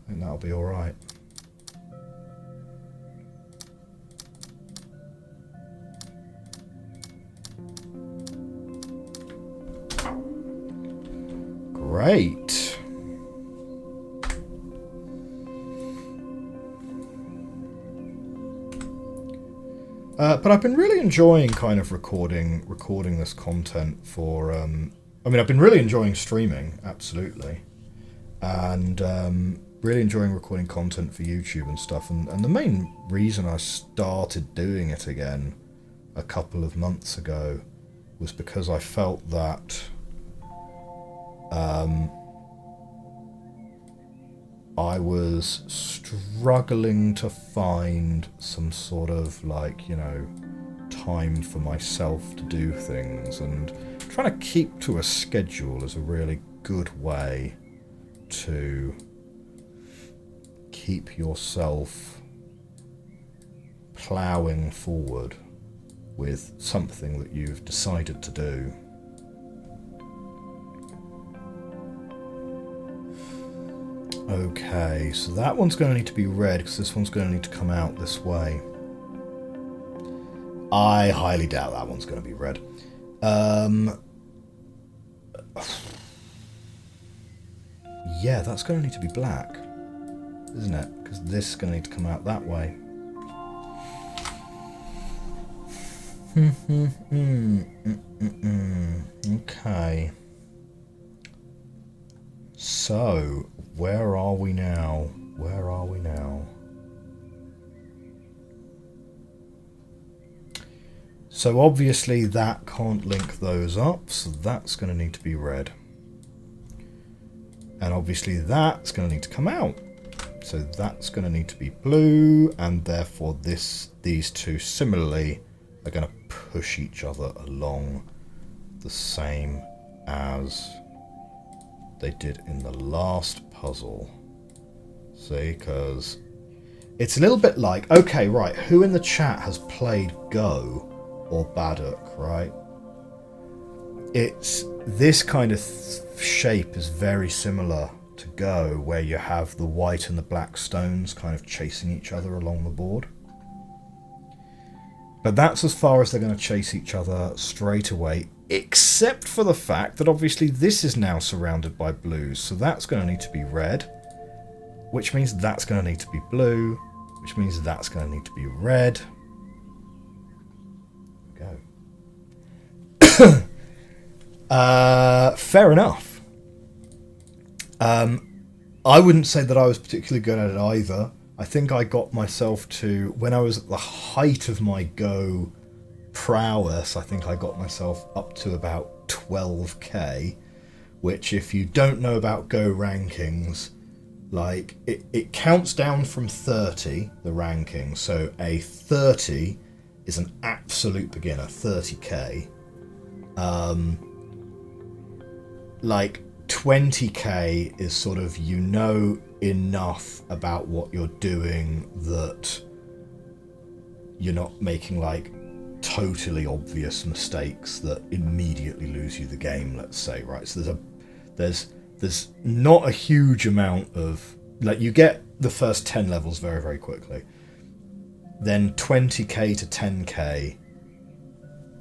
think that'll be all right. Great. But I've been really enjoying kind of recording this content for. I mean, I've been really enjoying streaming, absolutely, and really enjoying recording content for YouTube and stuff. And the main reason I started doing it again a couple of months ago was because I felt that I was struggling to find some sort of, like, you know, time for myself to do things, and trying to keep to a schedule is a really good way to keep yourself ploughing forward with something that you've decided to do. Okay, so that one's going to need to be red because this one's going to need to come out this way. I highly doubt that one's going to be red. Yeah, that's going to need to be black, isn't it? Because this is going to need to come out that way. Okay. So, where are we now? Where are we now? So obviously that can't link those up, so that's going to need to be red. And obviously that's going to need to come out. So that's going to need to be blue, and therefore these two similarly are going to push each other along the same as they did in the last puzzle. See, because it's a little bit like, okay, right, who in the chat has played Go or Baddock, right? It's this kind of shape is very similar to Go, where you have the white and the black stones kind of chasing each other along the board. But that's as far as they're going to chase each other straight away, except for the fact that obviously this is now surrounded by blues, so that's going to need to be red, which means that's going to need to be blue, which means that's going to need to be red. Go. Fair enough. I wouldn't say that I was particularly good at it either. I think I got myself to, when I was at the height of my Go prowess, I think I got myself up to about 12k, which, if you don't know about Go rankings, like, it counts down from 30, the ranking, so a 30 is an absolute beginner, 30k. Like, 20k is sort of, you know enough about what you're doing that you're not making, like, totally obvious mistakes that immediately lose you the game, let's say, right? So there's not a huge amount of, like, you get the first 10 levels very, very quickly. Then 20k to 10k,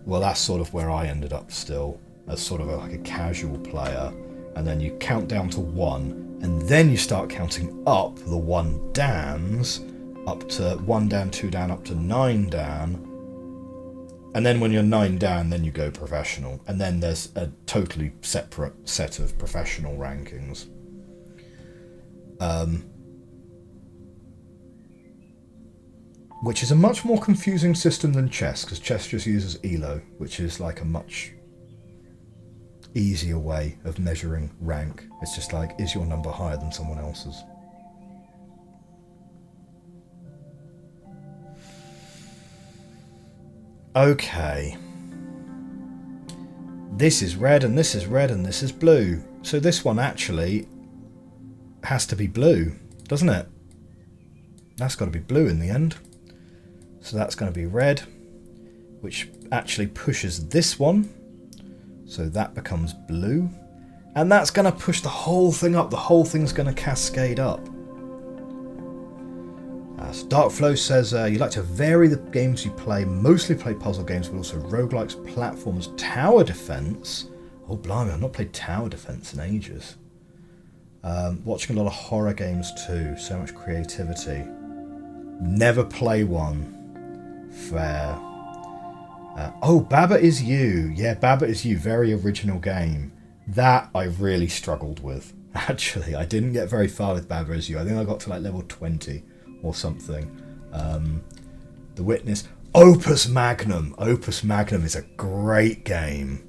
well, that's sort of where I ended up still, as sort of like a casual player. And then you count down to 1, and then you start counting up the 1 dans, up to 1 dan, 2 dan, up to 9 dan. And then when you're 9 dan, then you go professional. And then there's a totally separate set of professional rankings. Which is a much more confusing system than chess, because chess just uses ELO, which is like a much easier way of measuring rank. It's just like, is your number higher than someone else's? Okay. This is red, and this is red, and this is blue. So this one actually has to be blue, doesn't it? That's got to be blue in the end. So that's going to be red, which actually pushes this one. So that becomes blue. And that's going to push the whole thing up. The whole thing's going to cascade up. So Darkflow says, you like to vary the games you play. Mostly play puzzle games, but also roguelikes, platforms, tower defense. Oh, blimey, I've not played tower defense in ages. Watching a lot of horror games too. So much creativity. Never play one. Fair. Oh, Baba Is You. Yeah, Baba Is You. Very original game. That I really struggled with. Actually, I didn't get very far with Baba Is You. I think I got to like level 20 or something. The Witness. Opus Magnum. Opus Magnum is a great game.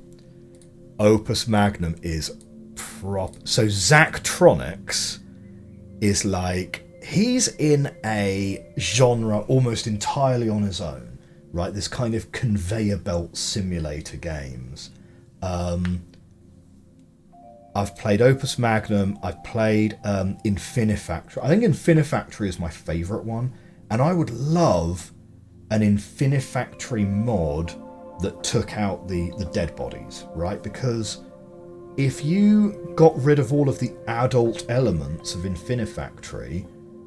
Opus Magnum is So Zachtronics is like, he's in a genre almost entirely on his own. Right, this kind of conveyor belt simulator games. I've played Opus Magnum. I've played Infinifactory. I think Infinifactory is my favourite one, and I would love an Infinifactory mod that took out the dead bodies, right? Because if you got rid of all of the adult elements of Infinifactory,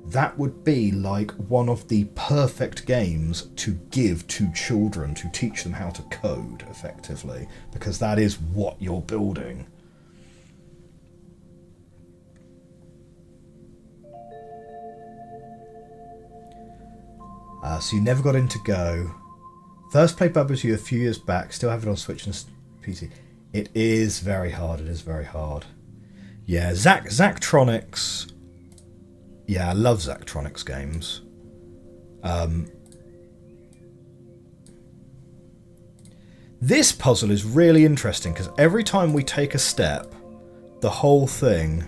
that would be like one of the perfect games to give to children, to teach them how to code effectively, because that is what you're building. So you never got into Go. First played Baba Is You a few years back, still have it on Switch and PC. It is very hard, it is very hard. Yeah, Zachtronics. Yeah, I love Zachtronics games. This puzzle is really interesting because every time we take a step, the whole thing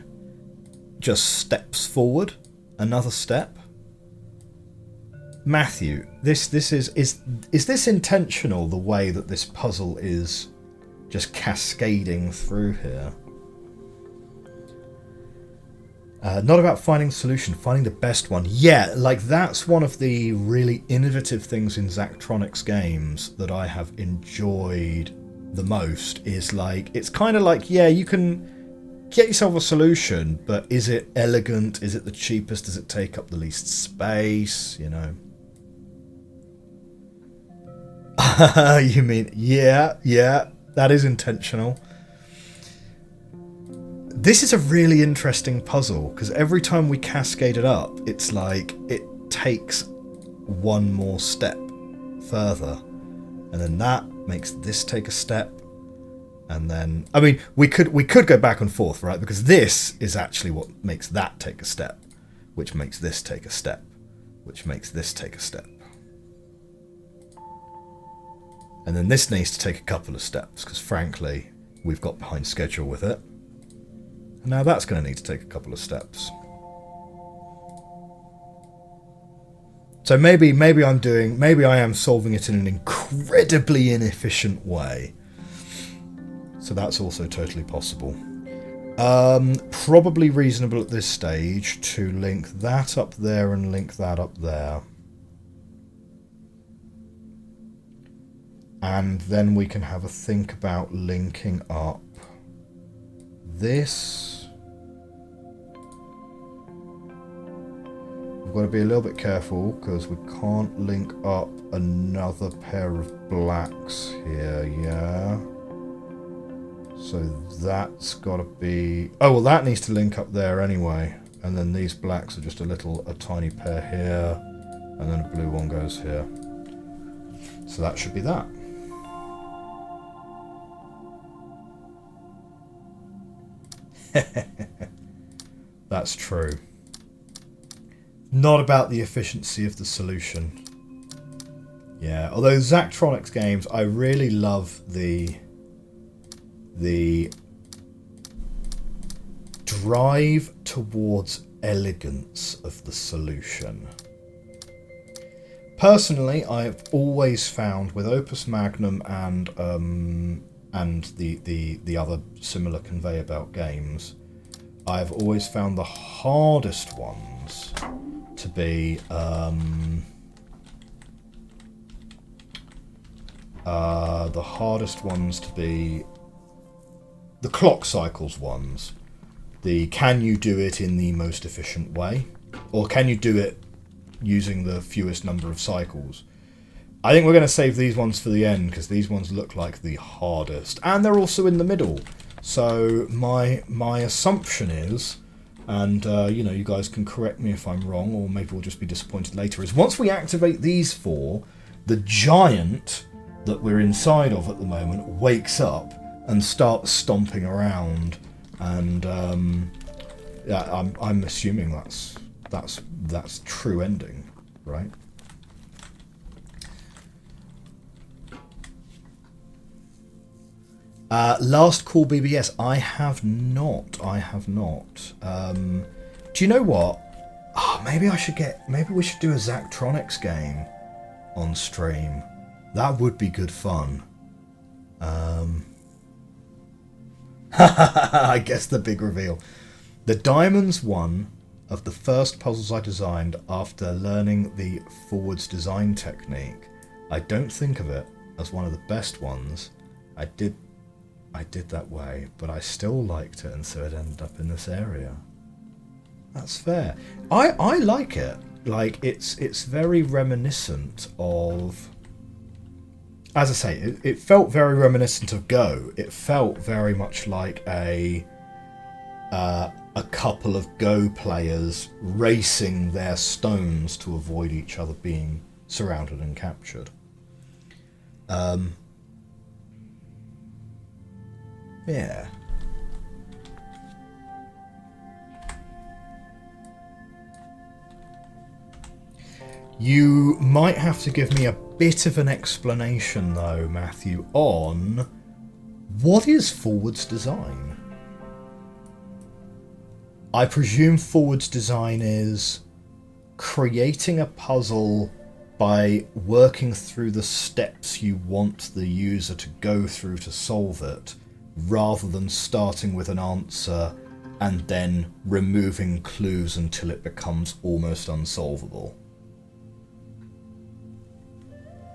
just steps forward another step. Matthew, is this intentional, the way that this puzzle is just cascading through here? Not about finding the solution, finding the best one. Yeah, like that's one of the really innovative things in Zachtronics games that I have enjoyed the most, is like, it's kind of like, yeah, you can get yourself a solution, but is it elegant? Is it the cheapest? Does it take up the least space? You know? You mean, yeah, that is intentional. This is a really interesting puzzle because every time we cascade it up, it's like takes one more step further, and then that makes this take a step, and then I mean we could go back and forth, right? Because this is actually what makes that take a step, which makes this take a step, which makes this take a step. And then this needs to take a couple of steps, because frankly, we've got behind schedule with it. And now that's going to need to take a couple of steps. So maybe I am solving it in an incredibly inefficient way. So that's also totally possible. Probably reasonable at this stage to link that up there and link that up there. And then we can have a think about linking up this. We've got to be a little bit careful because we can't link up another pair of blacks here, yeah. So that's got to be... Oh, well, that needs to link up there anyway. And then these blacks are just a tiny pair here. And then a blue one goes here. So that should be that. That's true. Not about the efficiency of the solution. Yeah, although Zachtronics games, I really love the drive towards elegance of the solution. Personally, I've always found with Opus Magnum and the other similar conveyor belt games, I've always found the hardest ones to be the clock cycles ones. The can you do it in the most efficient way, or can you do it using the fewest number of cycles? I think we're going to save these ones for the end because these ones look like the hardest, and they're also in the middle. So my assumption is, and you guys can correct me if I'm wrong, or maybe we'll just be disappointed later, is once we activate these four, the giant that we're inside of at the moment wakes up and starts stomping around, and yeah, I'm assuming that's true ending, right? Last call BBS. I have not. Do you know what? Oh, maybe we should do a Zachtronics game on stream. That would be good fun. I guess the big reveal. The diamond's one of the first puzzles I designed after learning the forwards design technique. I don't think of it as one of the best ones. I did that way, but I still liked it, and so it ended up in this area. That's fair. I like it. Like, it's very reminiscent of... As I say, it felt very reminiscent of Go. It felt very much like a couple of Go players racing their stones to avoid each other being surrounded and captured. Yeah. You might have to give me a bit of an explanation, though, Matthew, on what is forwards design? I presume forwards design is creating a puzzle by working through the steps you want the user to go through to solve it, rather than starting with an answer and then removing clues until it becomes almost unsolvable.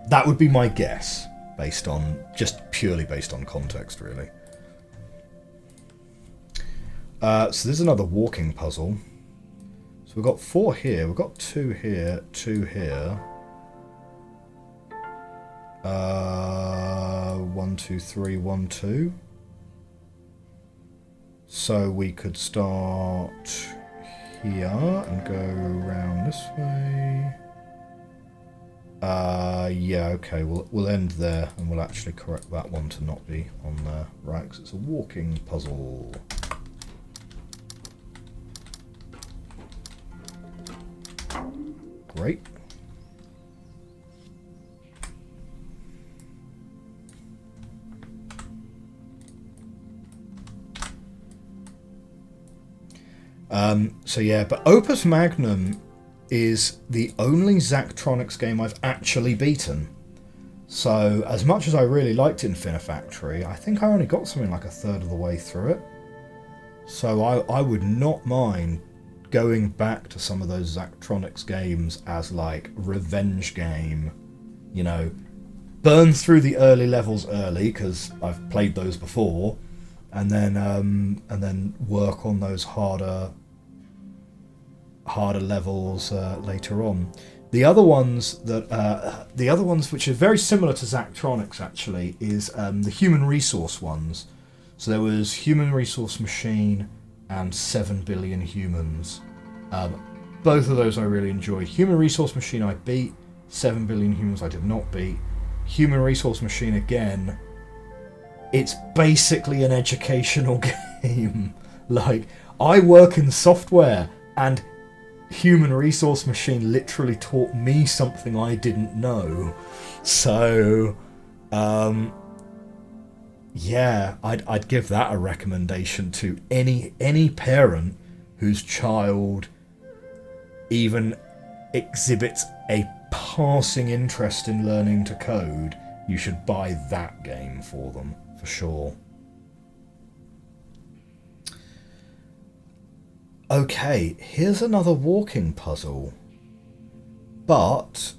That would be my guess, purely based on context, really. So there's another walking puzzle. So we've got 4 here, we've got 2 here, 2 here. 1, 2, 3, 1, 2. So we could start here and go around this way. Yeah, okay, we'll end there and we'll actually correct that one to not be on there. Right, because it's a walking puzzle. Great. So yeah, but Opus Magnum is the only Zachtronics game I've actually beaten. So as much as I really liked Infinifactory, I think I only got something like a third of the way through it. So I would not mind going back to some of those Zachtronics games as like revenge game, you know, burn through the early levels early because I've played those before, and then work on those harder levels later on. The other ones which are very similar to Zachtronics actually is the human resource ones. So there was Human Resource Machine and 7 Billion Humans. Both of those I really enjoyed. Human Resource Machine I beat, 7 Billion Humans I did not beat. Human Resource Machine again, it's basically an educational game. Like, I work in software and Human Resource Machine literally taught me something I didn't know. So, yeah, I'd give that a recommendation to any parent whose child even exhibits a passing interest in learning to code. You should buy that game for them, for sure. Okay, here's another walking puzzle. But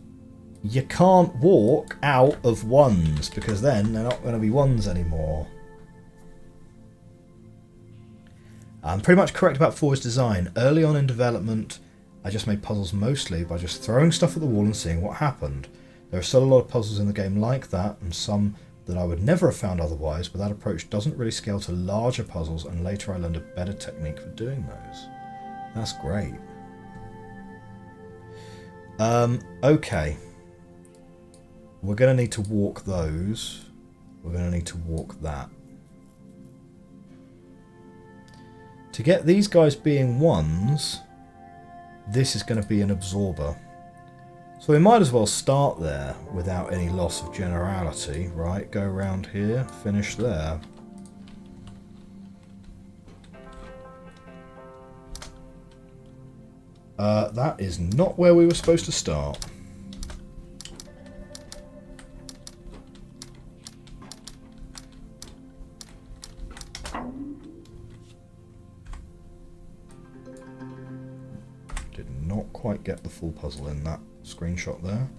you can't walk out of ones, because then they're not going to be ones anymore. I'm pretty much correct about 4's design. Early on in development, I just made puzzles mostly by just throwing stuff at the wall and seeing what happened. There are still a lot of puzzles in the game like that, and some that I would never have found otherwise, but that approach doesn't really scale to larger puzzles, and later I learned a better technique for doing those. That's great. Okay. We're going to need to walk those. We're going to need to walk that. To get these guys being ones, this is going to be an absorber. So we might as well start there without any loss of generality, right? Go around here, finish there. That is not where we were supposed to start. Did not quite get the full puzzle in that screenshot there.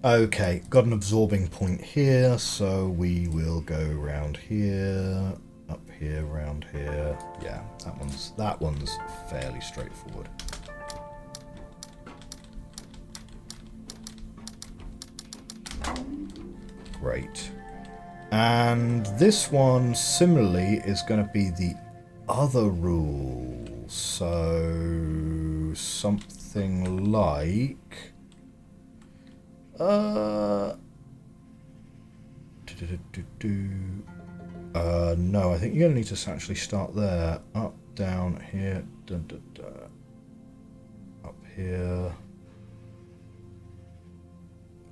Okay, got an absorbing point here, so we will go round here, up here, round here. Yeah, that one's fairly straightforward. Great. And this one, similarly, is going to be the other rule. So, something like... no, I think you're going to need to actually start there. Up, down, here, up here.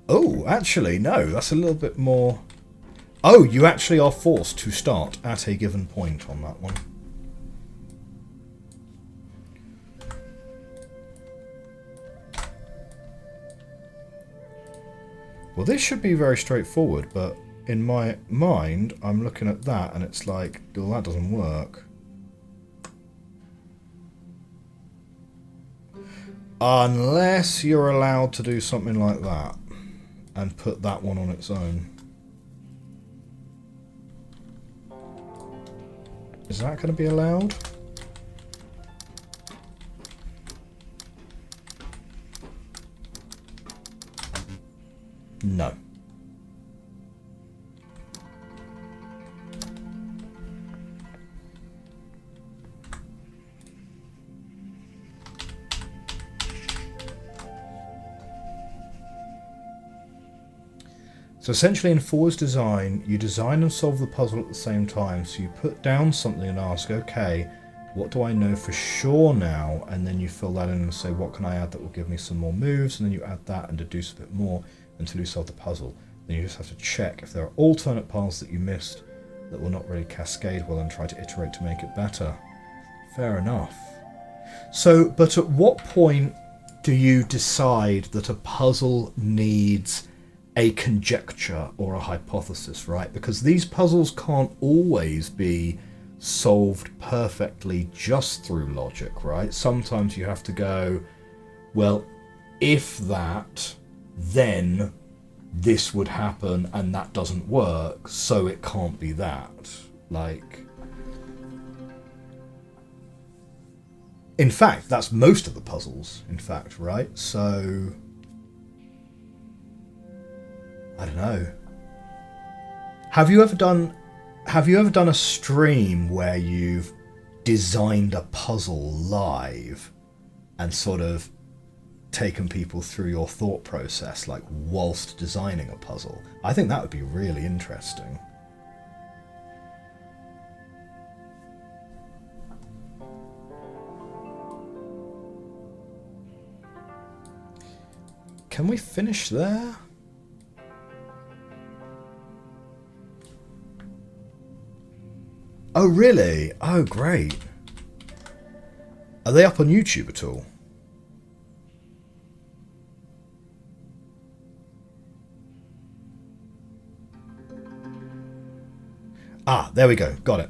Oh, actually, no, that's a little bit more... Oh, you actually are forced to start at a given point on that one. Well, this should be very straightforward, but in my mind, I'm looking at that and it's like, well, that doesn't work. Unless you're allowed to do something like that and put that one on its own. Is that going to be allowed? No. So essentially in Forward's design, you design and solve the puzzle at the same time. So you put down something and ask, okay, what do I know for sure now? And then you fill that in and say, what can I add that will give me some more moves? And then you add that and deduce a bit more until you solve the puzzle. Then you just have to check if there are alternate paths that you missed that will not really cascade well and try to iterate to make it better. Fair enough. So, but at what point do you decide that a puzzle needs a conjecture or a hypothesis, right? Because these puzzles can't always be solved perfectly just through logic, right? Sometimes you have to go, well, if that, then this would happen and that doesn't work, so it can't be that. Like, in fact, that's most of the puzzles, in fact, right? So, I don't know. Have you ever done a stream where you've designed a puzzle live and sort of taken people through your thought process, like whilst designing a puzzle? I think that would be really interesting. Can we finish there? Oh, really? Oh, great. Are they up on YouTube at all? Ah, there we go. Got it.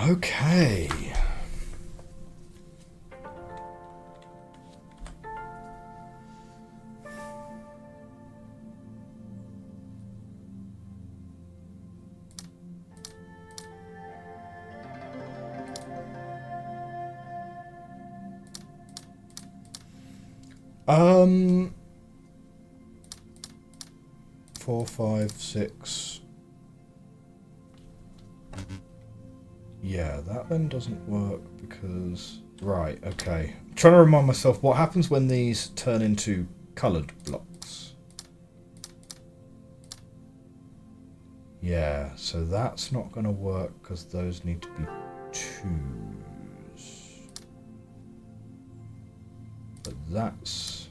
Okay. Um, 4, 5, 6. Yeah, that then doesn't work because... Right, okay. I'm trying to remind myself what happens when these turn into coloured blocks. Yeah, so that's not going to work because those need to be 2s. But that's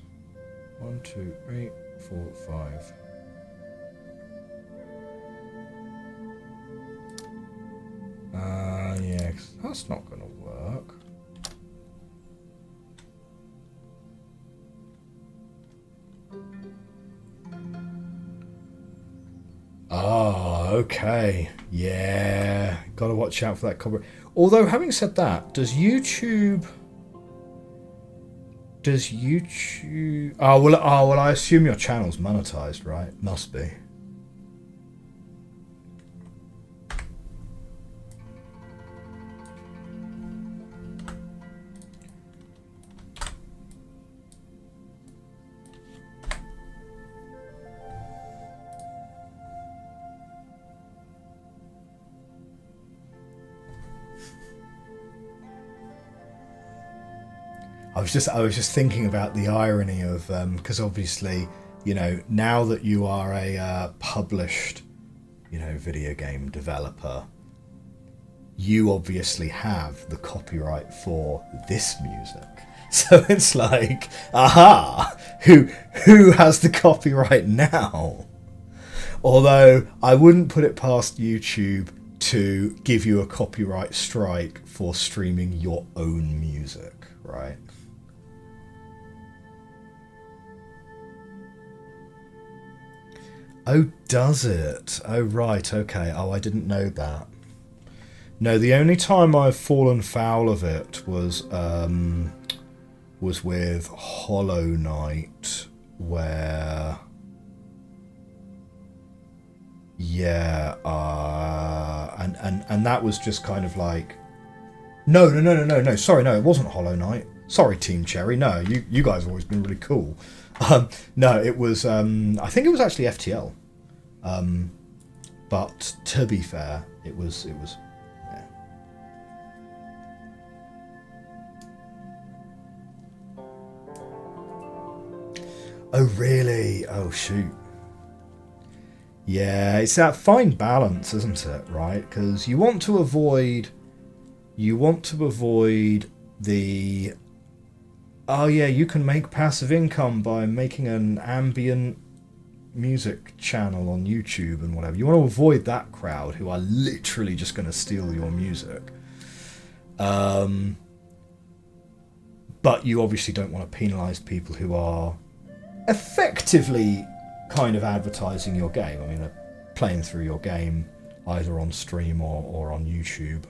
1, 2, 3, 4, 5. Yeah, 'cause that's not going to work. Oh, okay. Yeah, got to watch out for that copyright. Although, having said that, does YouTube... Oh, well, I assume your channel's monetized, right? Must be. I was just thinking about the irony of because obviously, you know, now that you are a published, you know, video game developer, you obviously have the copyright for this music. So it's like, aha, who has the copyright now? Although I wouldn't put it past YouTube to give you a copyright strike for streaming your own music, right? Oh, does it? Oh, right, okay. Oh, I didn't know that. No, the only time I've fallen foul of it was with Hollow Knight, where... Yeah, and that was just kind of like... No, sorry, no, it wasn't Hollow Knight. Sorry, Team Cherry, no, you guys have always been really cool. No, it was, I think it was actually FTL. But to be fair, it was yeah. Oh really? Oh shoot. Yeah, it's that fine balance, isn't it? Right? Because you want to avoid the, oh yeah, you can make passive income by making an ambient music channel on YouTube and whatever. You want to avoid that crowd who are literally just going to steal your music. But you obviously don't want to penalise people who are effectively kind of advertising your game. I mean, they're playing through your game either on stream or on YouTube.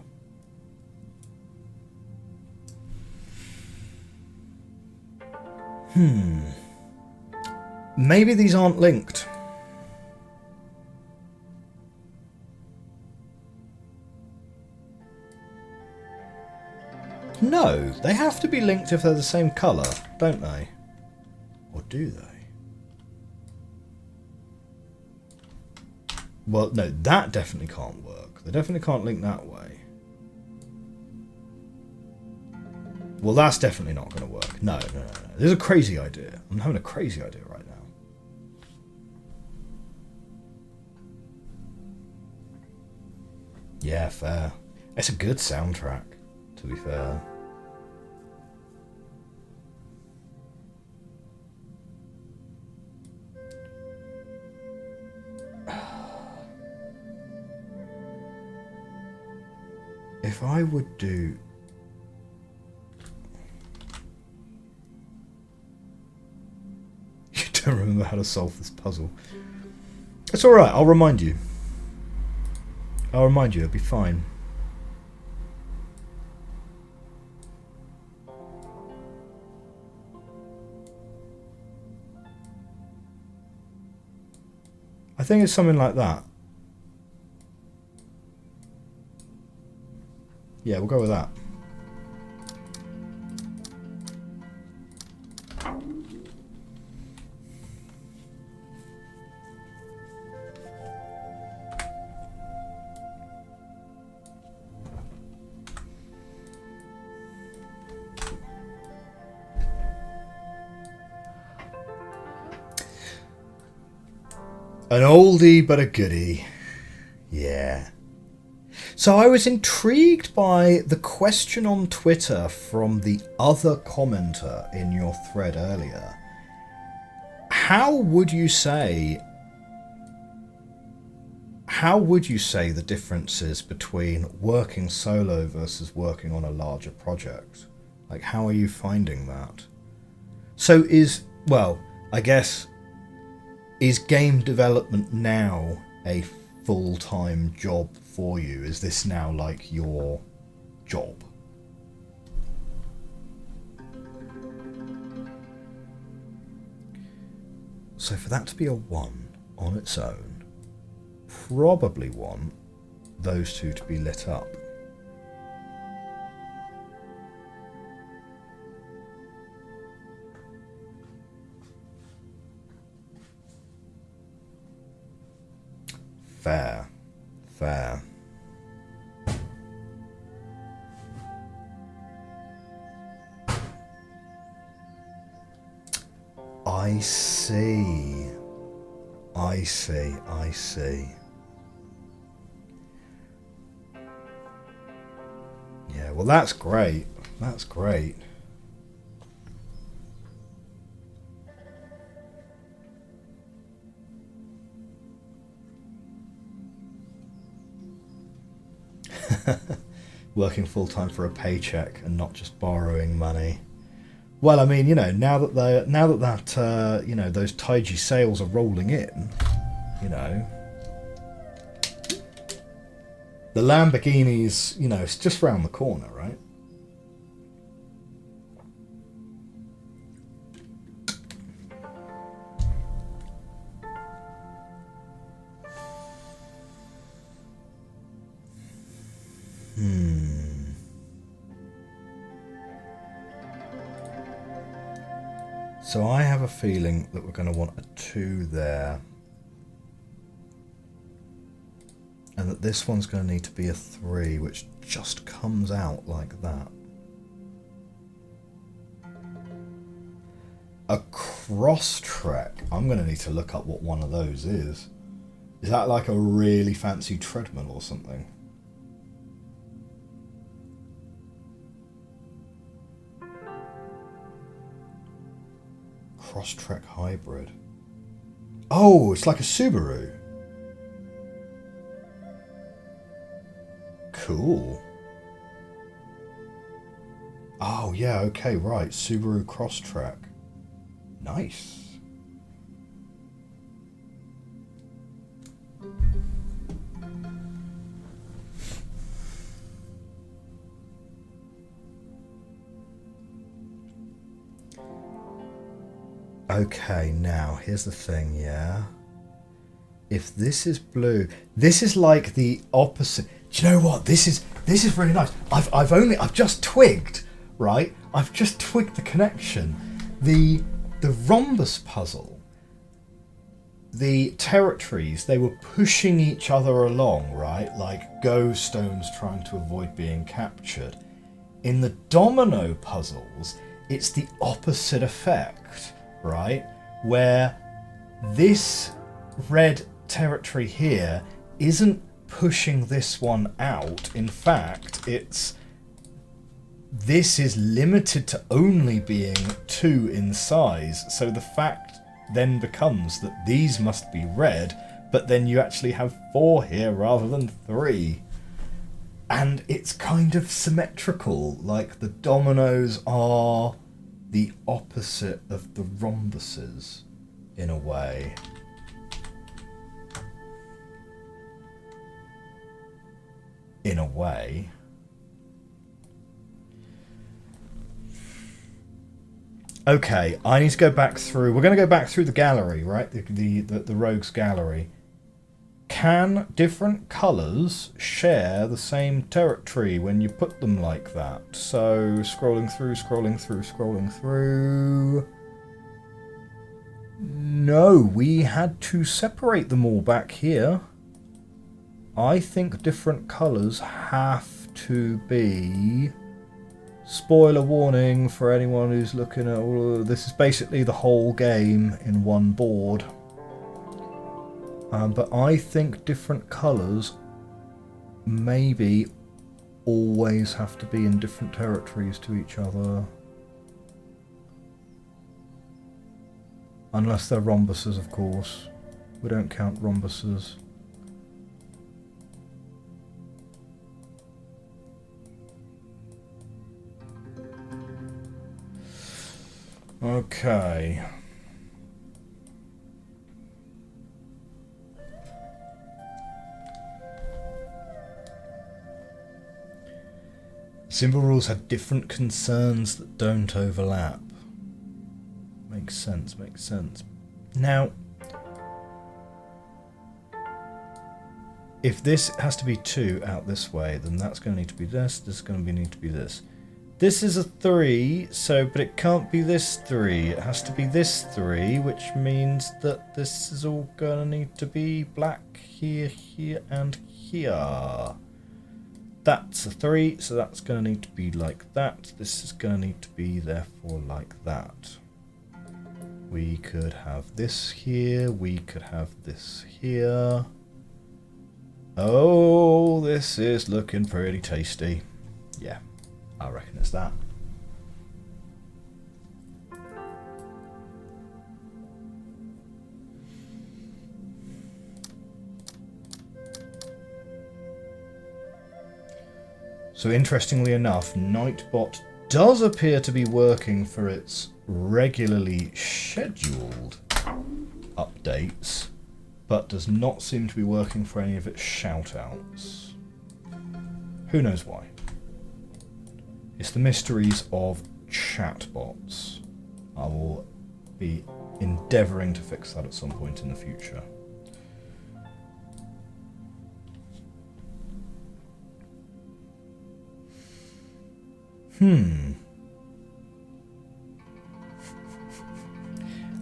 Maybe these aren't linked. No, they have to be linked if they're the same colour, don't they? Or do they? Well, no, that definitely can't work. They definitely can't link that way. Well, that's definitely not going to work. No. This is a crazy idea. I'm having a crazy idea right now. Yeah, fair. It's a good soundtrack, to be fair. If I would do... You don't remember how to solve this puzzle. It's alright, I'll remind you. It'll be fine. I think it's something like that. Yeah, we'll go with that. An oldie but a goodie. Yeah. So I was intrigued by the question on Twitter from the other commenter in your thread earlier. How would you say the differences between working solo versus working on a larger project? Like, how are you finding that? So is game development now a full-time job for you? Is this now like your job? So for that to be a 1 on its own, probably want those two to be lit up. Fair. I see. Yeah, well, that's great. Working full-time for a paycheck and not just borrowing money. Well, I mean, now that those Taiji sales are rolling in, the Lamborghinis, it's just round the corner, right? So I have a feeling that we're going to want a 2 there. And that this one's going to need to be a 3, which just comes out like that. A cross trek. I'm going to need to look up what one of those is. Is that like a really fancy treadmill or something? Cross trek hybrid. Oh, it's like a Subaru. Cool. Oh, yeah, okay, right. Subaru Crosstrek. Nice. Okay, now, here's the thing, yeah? If this is blue, this is like the opposite. Do you know what? This is really nice. I've just twigged, right? I've just twigged the connection. The rhombus puzzle, the territories, they were pushing each other along, right? Like go stones trying to avoid being captured. In the domino puzzles, it's the opposite effect, right? Where this red territory here isn't pushing this one out. In fact, this is limited to only being 2 in size. So the fact then becomes that these must be red, but then you actually have 4 here rather than 3. And it's kind of symmetrical, like the dominoes are the opposite of the rhombuses in a way. In a way. Okay, I need to go back through. We're going to go back through the gallery, right? The rogues gallery. Can different colours share the same territory when you put them like that? So scrolling through. No, we had to separate them all back here. I think different colours have to be... Spoiler warning for anyone who's looking at all of this. Is basically the whole game in one board. But I think different colours maybe always have to be in different territories to each other. Unless they're rhombuses, of course. We don't count rhombuses. Okay. Symbol rules have different concerns that don't overlap. Makes sense, makes sense. Now, if this has to be 2 out this way, then that's going to need to be this is going to need to be this. This is a 3, but it can't be this 3. It has to be this 3, which means that this is all going to need to be black here, here, and here. That's a 3, so that's going to need to be like that. This is going to need to be, therefore, like that. We could have this here. We could have this here. Oh, this is looking pretty tasty. Yeah, I reckon it's that. So interestingly enough, Nightbot does appear to be working for its regularly scheduled updates, but does not seem to be working for any of its shoutouts. Who knows why? It's the mysteries of chatbots. I will be endeavouring to fix that at some point in the future.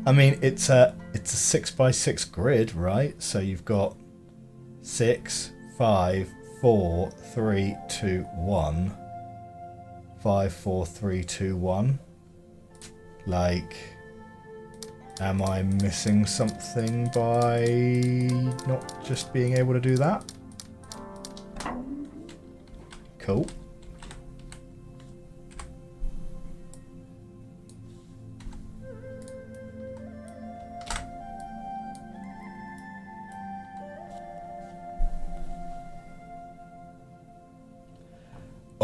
I mean, it's a 6x6 grid, right? So you've got 6, 5, 4, 3, 2, 1. 5, 4, 3, 2, 1. Like, am I missing something by not just being able to do that? Cool.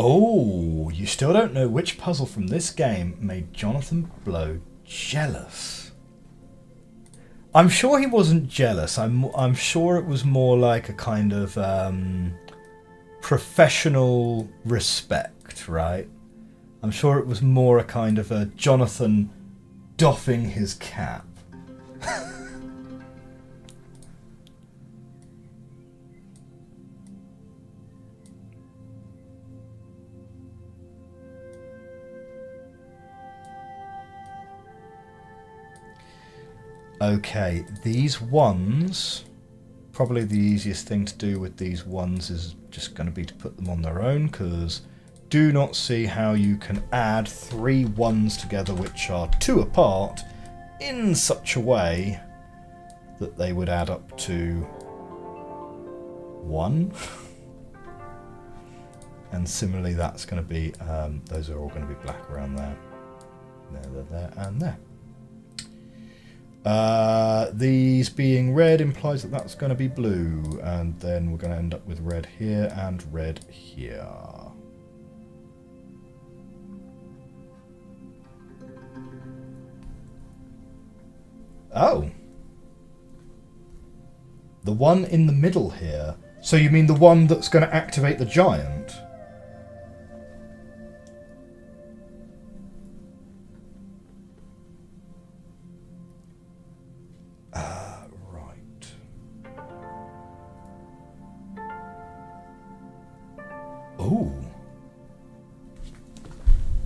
Oh, you still don't know which puzzle from this game made Jonathan Blow jealous. I'm sure he wasn't jealous. I'm sure it was more like a kind of professional respect, right? I'm sure it was more a kind of a Jonathan doffing his cap. Okay, these ones, probably the easiest thing to do with these ones is just going to be to put them on their own, because do not see how you can add 3 ones together which are 2 apart in such a way that they would add up to 1. And similarly that's going to be, those are all going to be black around there. There, and there. These being red implies that that's going to be blue, and then we're going to end up with red here and red here. Oh. The one in the middle here. So you mean the one that's going to activate the giant? Ooh.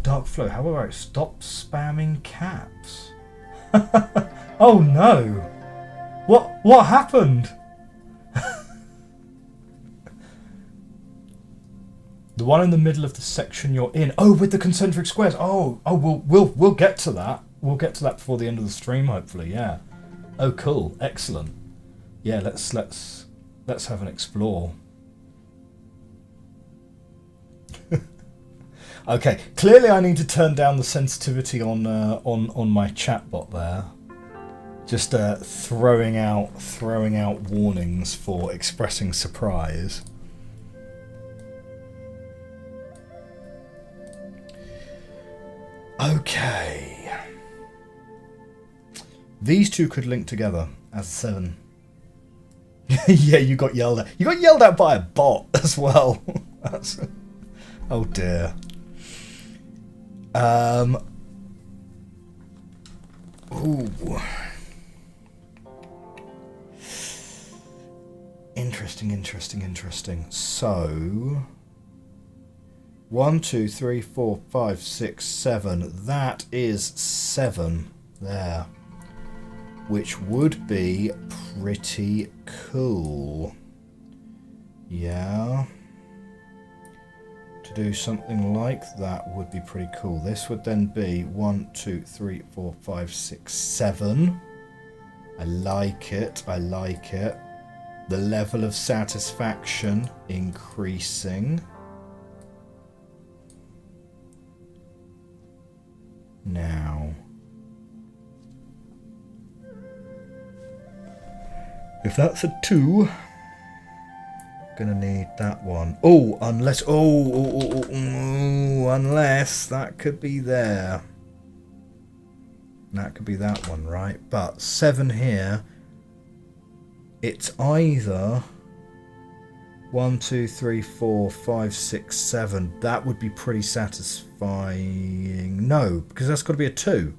Dark Flow, how about stop spamming caps? Oh no! What happened? The one in the middle of the section you're in. Oh, with the concentric squares. Oh, we'll get to that. We'll get to that before the end of the stream, hopefully. Yeah. Oh, cool. Excellent. Yeah, let's have an explore. Okay, clearly I need to turn down the sensitivity on my chatbot there. Just throwing out warnings for expressing surprise. Okay. These two could link together as 7. Yeah, you got yelled at. You got yelled at by a bot as well. That's, oh dear. Ooh. Interesting. So 1, 2, 3, 4, 5, 6, 7. That is 7 there. Which would be pretty cool. Yeah. To do something like that would be pretty cool. This would then be 1, 2, 3, 4, 5, 6, 7. I like it. The level of satisfaction increasing. Now, if that's a 2, gonna need that one. Oh, unless unless that could be there. That could be that one, right? But 7 here. It's either 1, 2, 3, 4, 5, 6, 7. That would be pretty satisfying. No, because that's got to be a 2.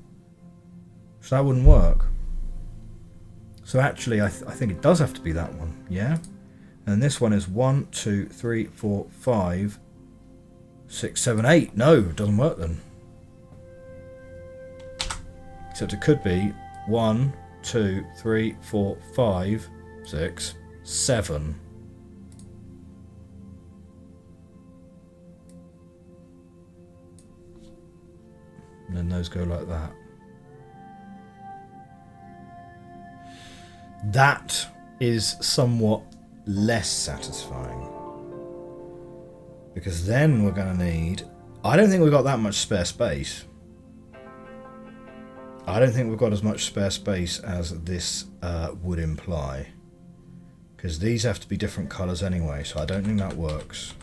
So that wouldn't work. So actually, I think it does have to be that one. Yeah. And this one is 1, 2, 3, 4, 5, 6, 7, 8. No, it doesn't work then. Except it could be 1, 2, 3, 4, 5, 6, 7. And then those go like that. That is somewhat less satisfying. Because then we're going to need... I don't think we've got that much spare space. I don't think we've got as much spare space as this would imply. Because these have to be different colours anyway, so I don't think that works.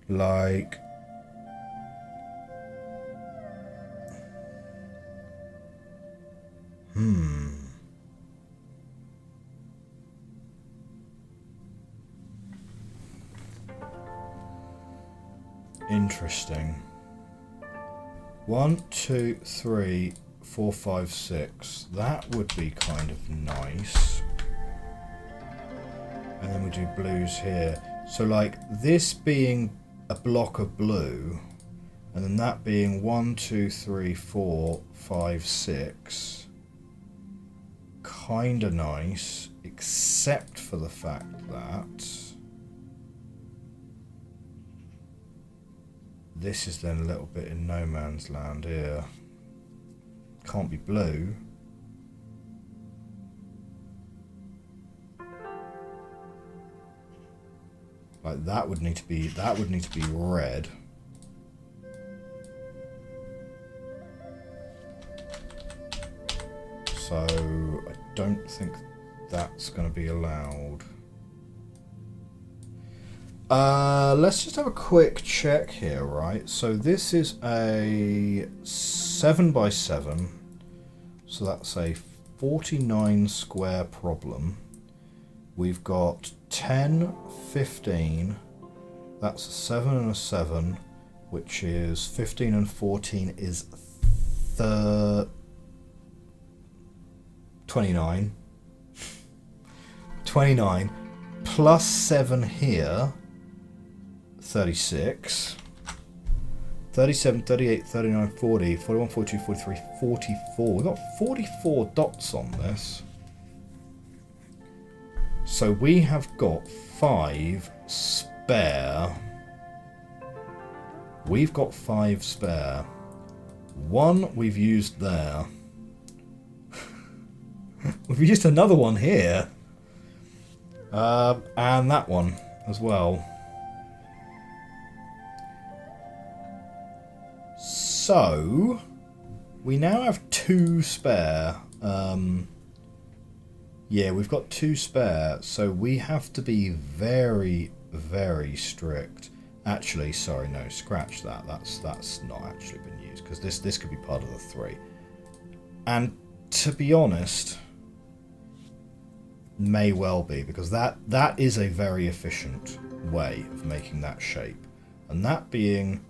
Like... Interesting. 1, 2, 3, 4, 5, 6. That would be kind of nice. And then we do blues here. So like this being a block of blue, and then that being 1, 2, 3, 4, 5, 6. Kinda nice, except for the fact that this is then a little bit in no man's land here. Can't be blue. Like that would need to be red. So I don't think that's going to be allowed. Let's just have a quick check here, right? So this is a 7x7, so that's a 49 square problem. We've got 10, 15, that's a 7 and a 7, which is 15 and 14 is 29. 29 plus 7 here, 36, 37, 38, 39, 40, 41, 42, 43, 44. We've got 44 dots on this. So we have got 5 spare. We've got 5 spare. 1 we've used there. We've used another one here. And that one as well. So, we now have 2 spare. Yeah, we've got 2 spare, so we have to be very, very strict. Actually, sorry, no, scratch that. That's not actually been used, because this could be part of the 3. And to be honest, may well be, because that is a very efficient way of making that shape. And that being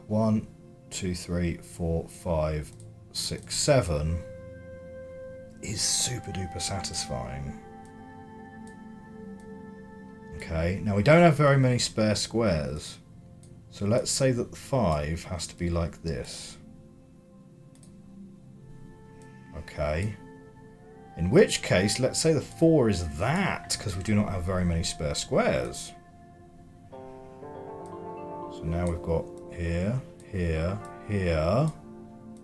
1, 2, 3, 4, 5, 6, 7 is super duper satisfying. Okay, now we don't have very many spare squares, so let's say that the 5 has to be like this. Okay, in which case let's say the 4 is that, because we do not have very many spare squares. So now we've got here, here, here,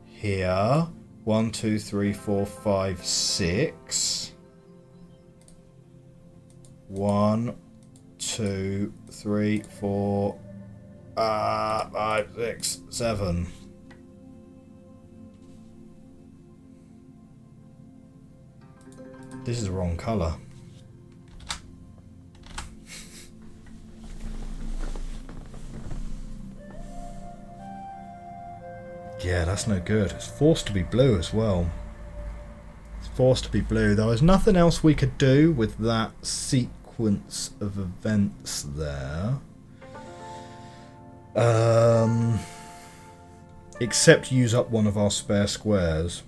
here, 1, 2, 3, 4, 5, 6. 1, 2, 3, 4, 5, 6, 7. This is the wrong colour. Yeah, that's no good. It's forced to be blue as well. It's forced to be blue. There was nothing else we could do with that sequence of events there. Except use up one of our spare squares.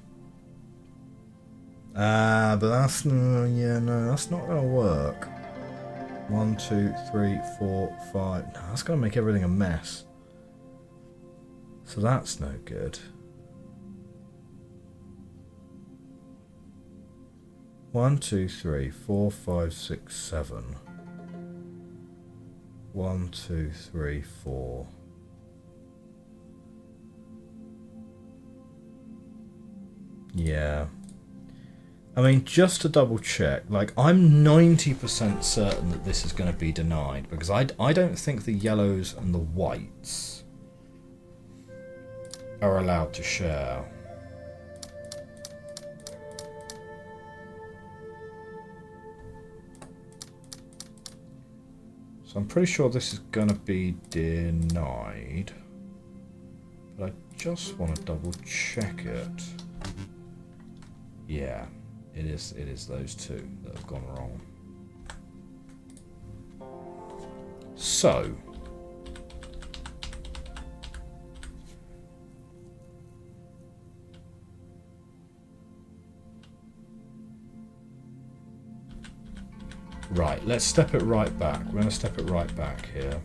But that's... yeah, no, that's not going to work. 1, 2, 3, 4, 5... No, that's going to make everything a mess. So that's no good. 1, 2, 3, 4, 5, 6, 7. 1, 2, 3, 4. Yeah. I mean, just to double check, like, I'm 90% certain that this is going to be denied, because I don't think the yellows and the whites are allowed to share. So I'm pretty sure this is going to be denied, but I just want to double check it. Yeah. It is those two that have gone wrong. So right, let's step it right back. We're going to step it right back here.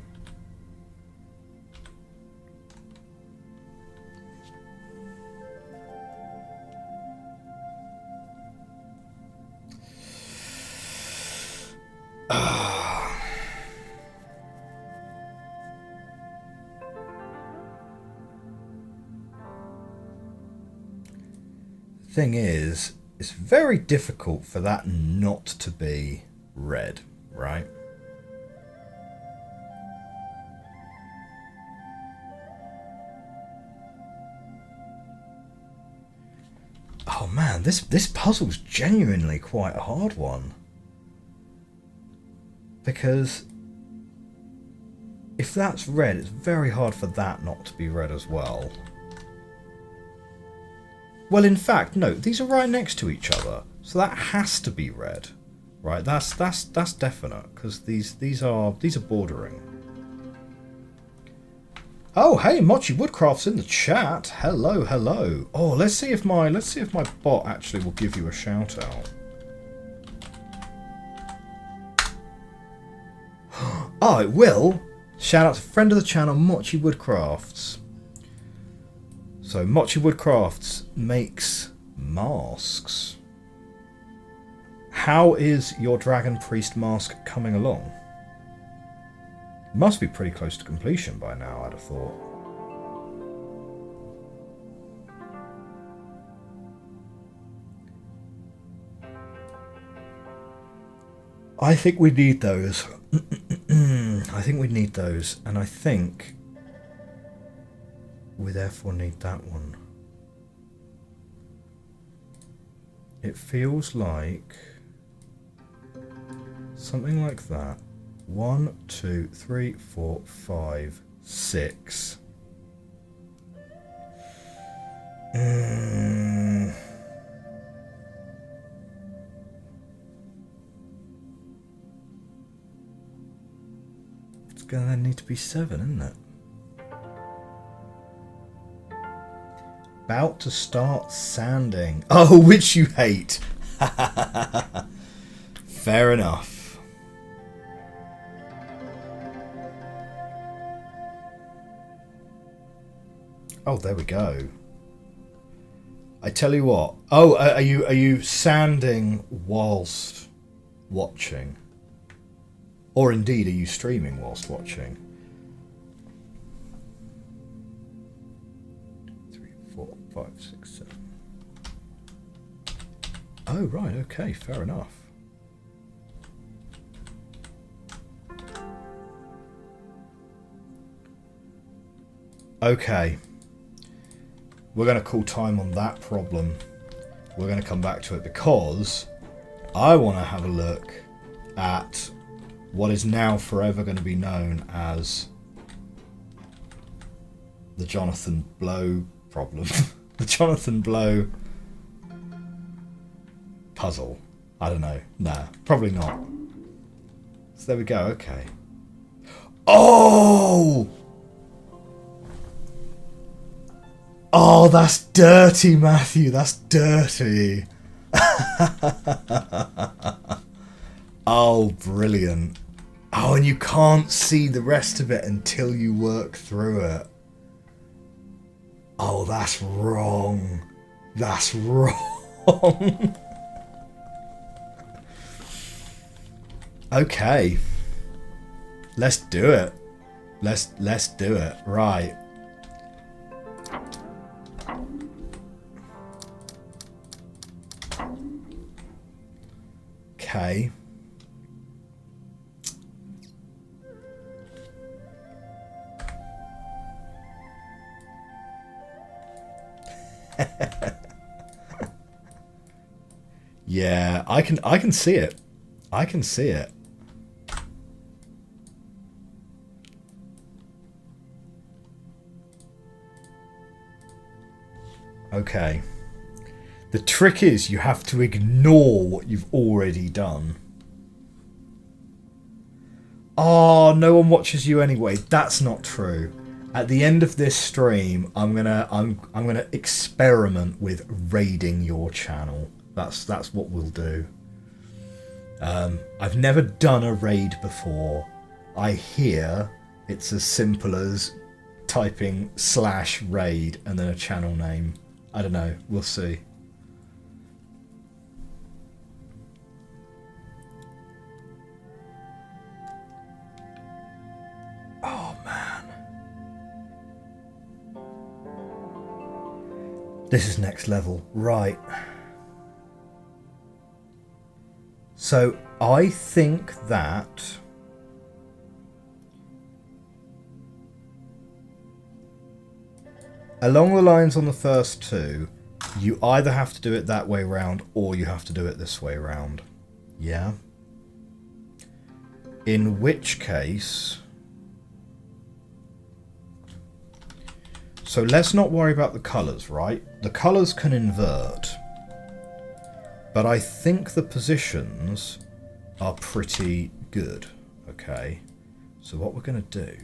Thing is, it's very difficult for that not to be red, right? Oh man, this puzzle's genuinely quite a hard one. Because if that's red, it's very hard for that not to be red as well. Well, in fact, no, these are right next to each other, so that has to be red, right? That's definite, because these are bordering. Oh, hey, Mochi Woodcraft's in the chat. Hello, hello. Oh, let's see if my bot actually will give you a shout out. Oh, it will. Shout out to friend of the channel, Mochi Woodcrafts. So Mochi Woodcrafts makes masks. How is your Dragon Priest mask coming along? Must be pretty close to completion by now, I'd have thought. I think we need those. I think we need those, and I think we therefore need that one. It feels like something like that. 1, 2, 3, 4, 5, 6. It's gonna need to be 7, isn't it? About to start sanding. Oh, which you hate. Fair enough. Oh, there we go. I tell you what. Oh, are you sanding whilst watching? Or indeed, are you streaming whilst watching? 3, 4, 5, 6, 7. Oh, right, okay, fair enough. Okay. We're going to call time on that problem. We're going to come back to it because I want to have a look at what is now forever going to be known as the Jonathan Blow problem. The Jonathan Blow puzzle. I don't know. Nah, probably not. So there we go. Okay. Oh! Oh, that's dirty, Matthew. That's dirty. Oh, brilliant. Oh, and you can't see the rest of it until you work through it. Oh, that's wrong. That's wrong. Okay. Let's do it. Let's do it. Right. Okay. Yeah, I can see it. I can see it. Okay. The trick is you have to ignore what you've already done. Oh, no one watches you anyway. That's not true. At the end of this stream, I'm gonna experiment with raiding your channel. That's what we'll do. I've never done a raid before. I hear it's as simple as typing /raid and then a channel name. I don't know. We'll see. Oh man. This is next level. Right. So I think that along the lines on the first two, you either have to do it that way round or you have to do it this way round. Yeah? In which case... So let's not worry about the colours, right? The colours can invert. But I think the positions are pretty good. Okay. So what we're going to do,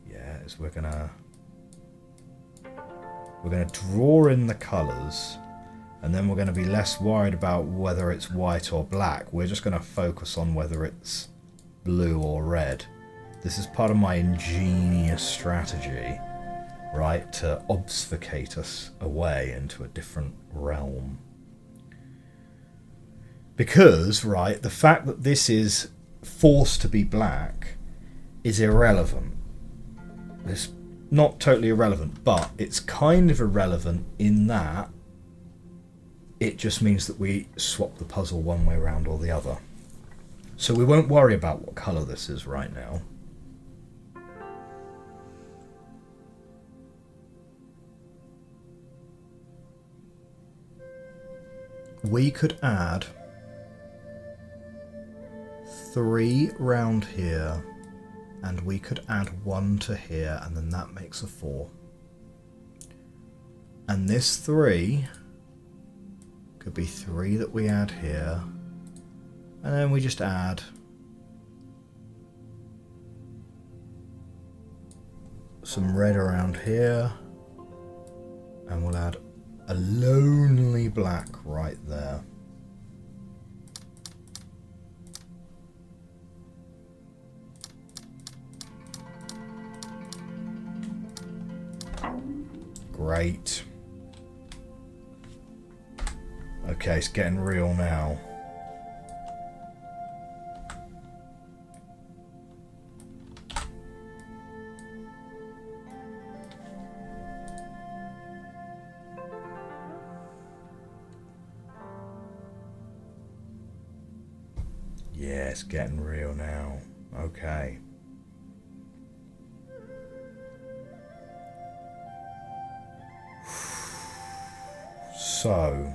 yeah, is we're going to draw in the colours, and then we're going to be less worried about whether it's white or black. We're just going to focus on whether it's blue or red. This is part of my ingenious strategy, right, to obfuscate us away into a different realm. Because, right, the fact that this is forced to be black is irrelevant. It's not totally irrelevant, but it's kind of irrelevant in that it just means that we swap the puzzle one way around or the other. So we won't worry about what colour this is right now. We could add 3 round here, and we could add 1 to here, and then that makes a 4. And this 3 could be 3 that we add here, and then we just add some red around here, and we'll add a lonely black right there. Great. Okay, it's getting real now. Yeah, it's getting real now. Okay. So,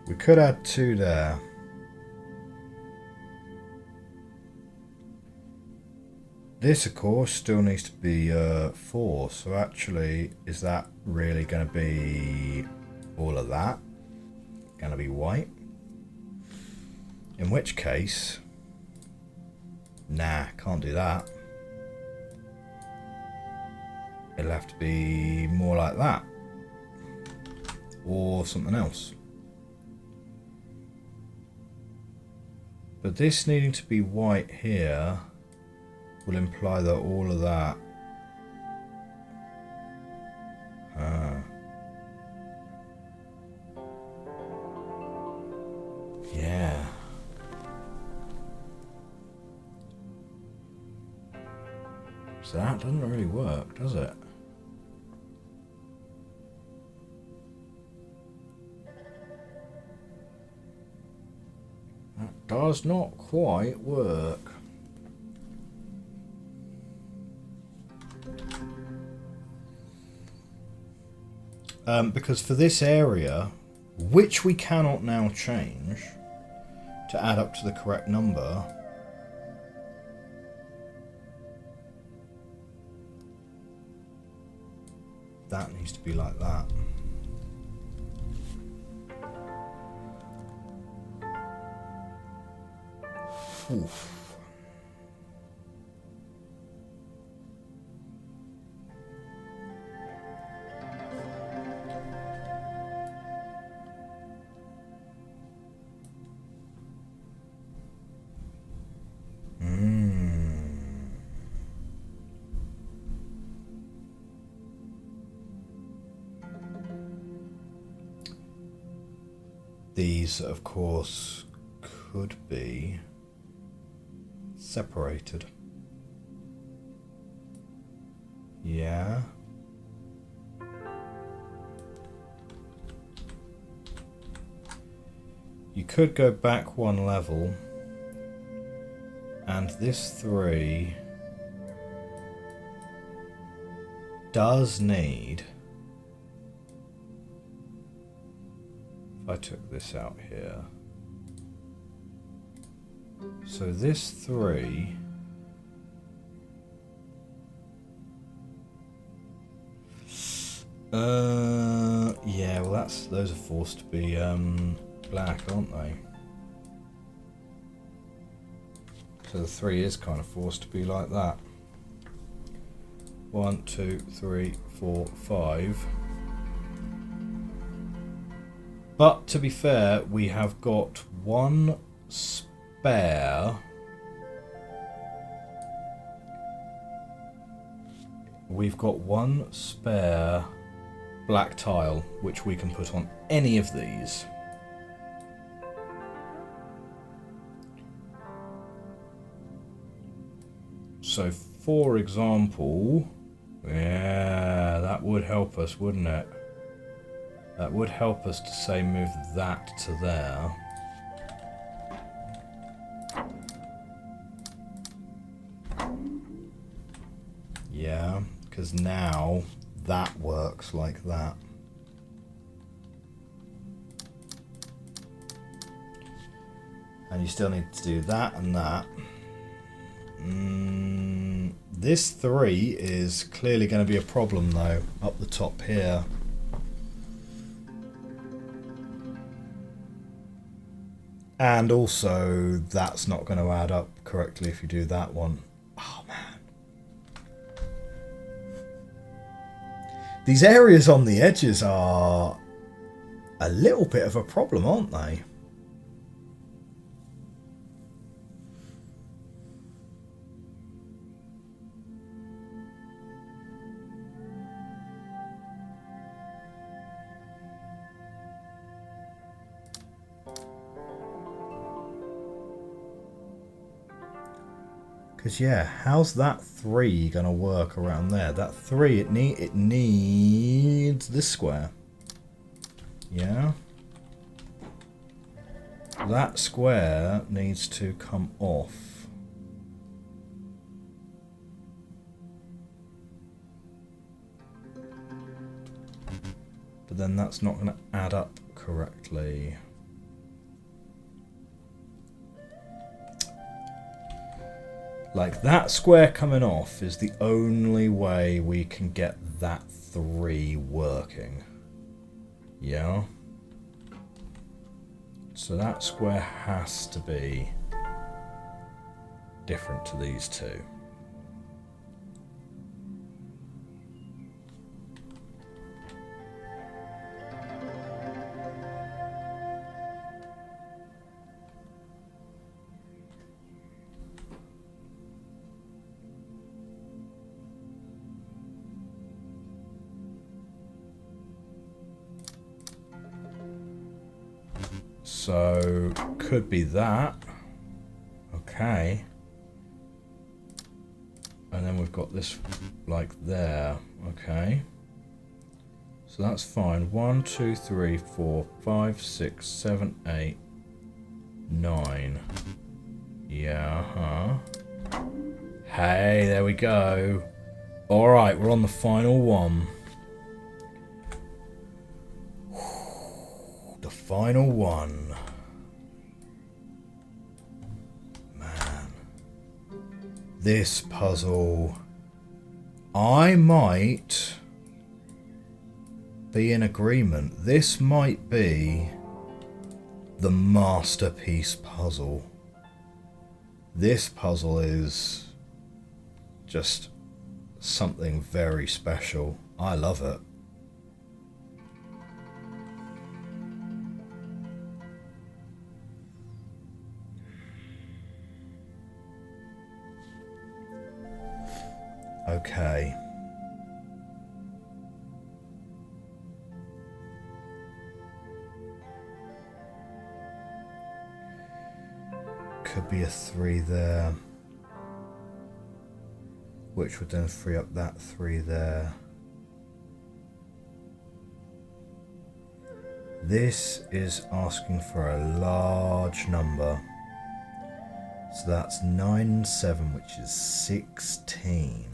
we could add 2 there. This, of course, still needs to be 4. So actually, is that really going to be all of that? Going to be white? In which case, nah, can't do that. It'll have to be more like that, or something else. But this needing to be white here will imply that all of that. Yeah. So that doesn't really work, does it? That does not quite work. Because for this area, which we cannot now change to add up to the correct number, that needs to be like that. Oof. These, of course, could be separated. Yeah. You could go back one level, and this 3 does need... If I took this out here. So this 3 yeah, well those are forced to be black, aren't they? So the 3 is kind of forced to be like that. 1, 2, 3, 4, 5. But to be fair, we have got one spare. We've got one spare black tile, which we can put on any of these. So, for example, yeah, that would help us, wouldn't it? That would help us to, say, move that to there. Yeah, because now that works like that. And you still need to do that and that. This 3 is clearly going to be a problem, though, up the top here. And also, that's not going to add up correctly if you do that one. Oh, man. These areas on the edges are a little bit of a problem, aren't they? Because, yeah, how's that 3 going to work around there? That 3, it needs this square. Yeah? That square needs to come off. But then that's not going to add up correctly. Like, that square coming off is the only way we can get that 3 working. Yeah? So that square has to be different to these 2. So, could be that. Okay. And then we've got this like there. Okay. So that's fine. 1, 2, 3, 4, 5, 6, 7, 8, 9. Yeah, Hey, there we go. Alright, we're on the final one. The final one. Man. This puzzle. I might be in agreement. This might be the masterpiece puzzle. This puzzle is just something very special. I love it. Okay. Could be a 3 there, which would then free up that 3 there. This is asking for a large number. So that's 9 and 7, which is 16.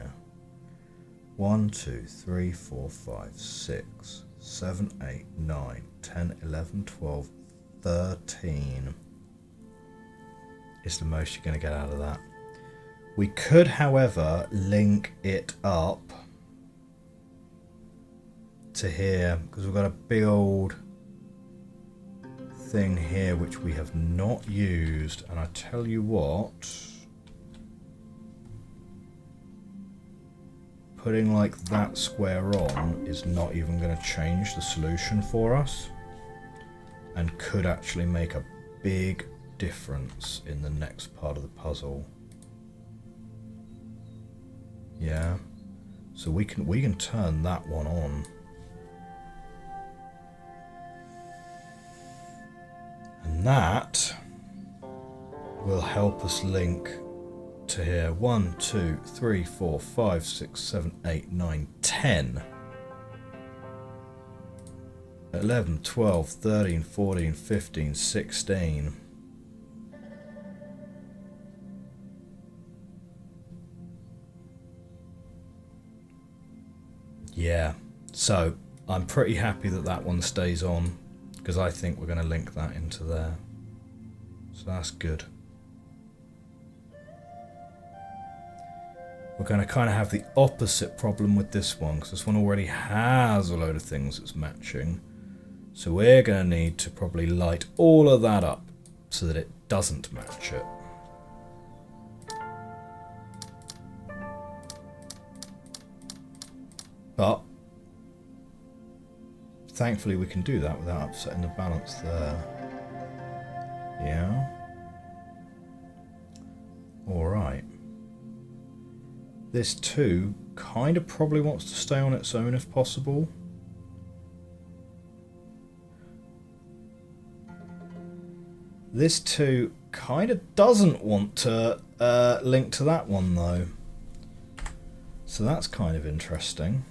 1, 2, 3, 4, 5, 6, 7, 8, 9, 10, 11, 12, 13 is the most you're going to get out of that. We could, however, link it up to here, because we've got a big old thing here which we have not used, and I tell you what, putting like that square on is not even going to change the solution for us, and could actually make a big difference in the next part of the puzzle. Yeah, so we can turn that one on. And that will help us link to here. 1, 2, 3, 4, 5, 6, 7, 8, 9, 10. 11, 12, 13, 14, 15, 16. Yeah, so I'm pretty happy that that one stays on, because I think we're going to link that into there. So that's good. We're going to kind of have the opposite problem with this one, because this one already has a load of things it's matching. So we're going to need to probably light all of that up so that it doesn't match it. But thankfully we can do that without upsetting the balance there. Yeah. Alright. This 2 kind of probably wants to stay on its own if possible. This 2 kind of doesn't want to link to that one though. So that's kind of interesting.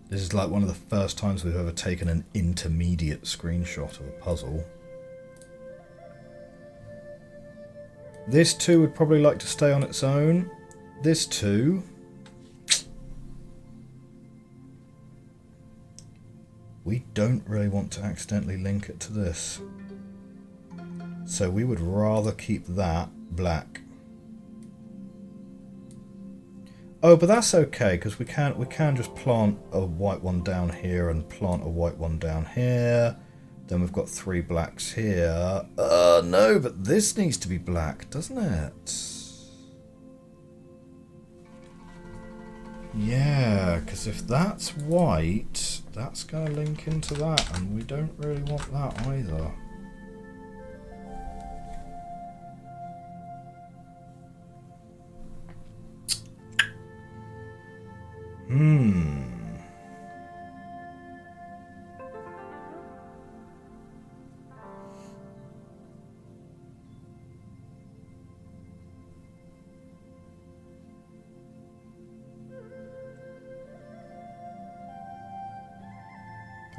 This is like one of the first times we've ever taken an intermediate screenshot of a puzzle. This 2 would probably like to stay on its own. This 2... we don't really want to accidentally link it to this. So we would rather keep that black. Oh, but that's okay, because we can just plant a white one down here and plant a white one down here. Then we've got 3 blacks here. No, but this needs to be black, doesn't it? Yeah, because if that's white, that's going to link into that, and we don't really want that either.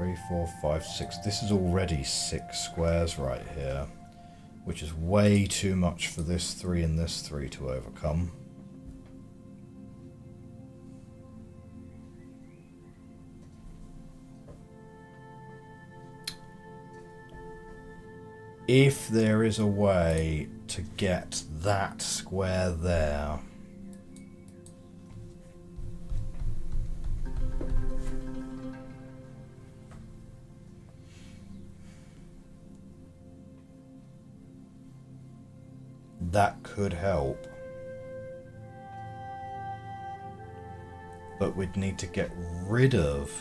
3, 4, 5, 6. This is already 6 squares right here, which is way too much for this 3 and this 3 to overcome. If there is a way to get that square there, that could help. But we'd need to get rid of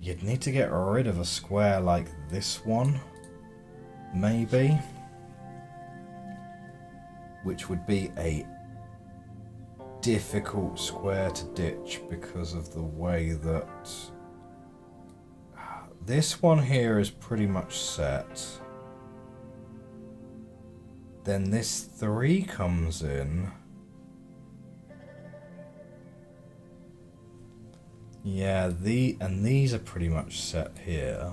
you'd need to get rid of a square like this one, maybe, which would be a difficult square to ditch because of the way that this one here is pretty much set. Then this 3 comes in. Yeah, and these are pretty much set here.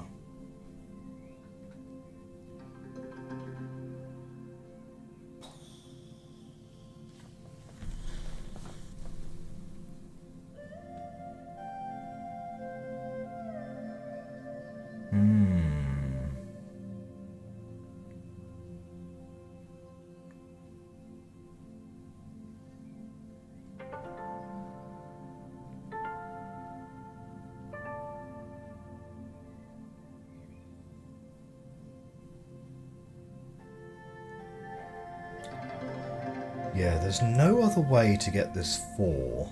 Yeah, there's no other way to get this 4.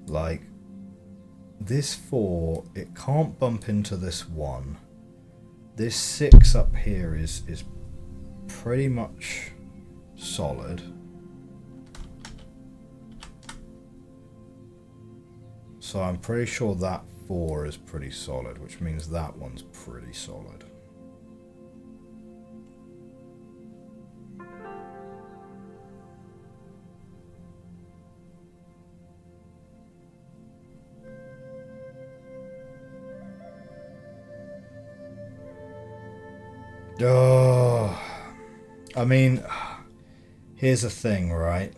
Like, this 4, it can't bump into this 1. This 6 up here is pretty much solid. So I'm pretty sure that 4 is pretty solid, which means that one's pretty solid. Oh, I mean, here's the thing, right?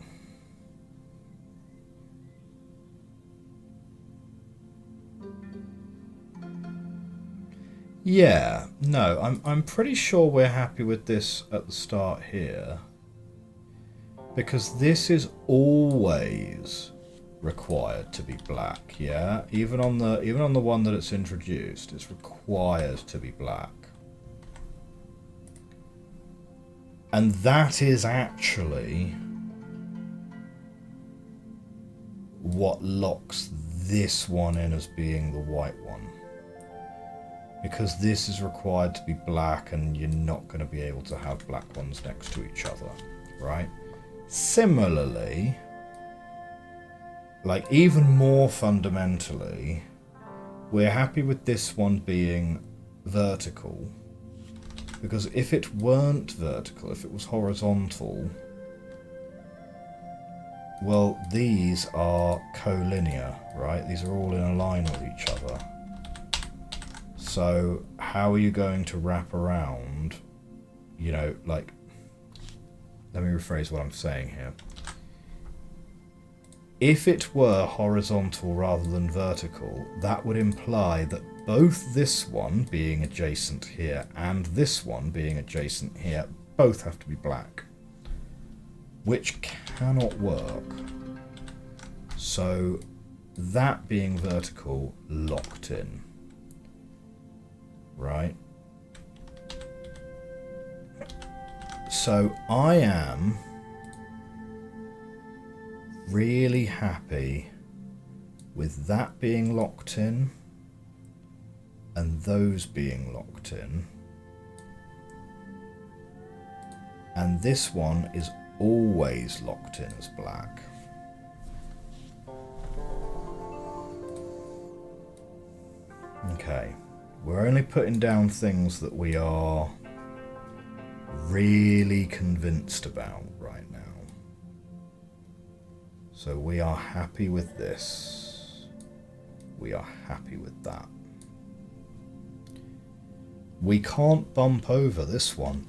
Yeah, no, I'm pretty sure we're happy with this at the start here, because this is always required to be black. Yeah, even on the one that it's introduced, it's required to be black. And that is actually what locks this one in as being the white one. Because this is required to be black and you're not going to be able to have black ones next to each other, right? Similarly, like even more fundamentally, we're happy with this one being vertical. Because if it weren't vertical, if it was horizontal, well, these are collinear, right? These are all in a line with each other. So how are you going to wrap around, you know, like, let me rephrase what I'm saying here. If it were horizontal rather than vertical, that would imply that both this one being adjacent here and this one being adjacent here both have to be black, which cannot work. So that being vertical, locked in, right? So I am really happy with that being locked in and those being locked in, and this one is always locked in as black. Okay, we're only putting down things that we are really convinced about right now. So we are happy with this. We are happy with that. We can't bump over this one.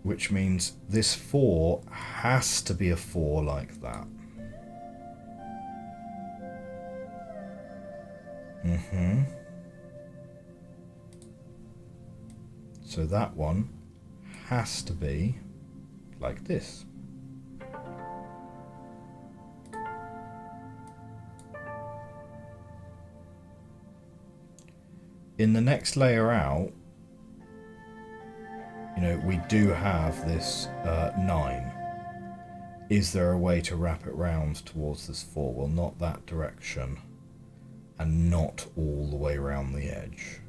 Which means this 4 has to be a 4 like that. So that one has to be like this. In the next layer out, you know, we do have this 9. Is there a way to wrap it round towards this 4? Well, not that direction, and not all the way around the edge,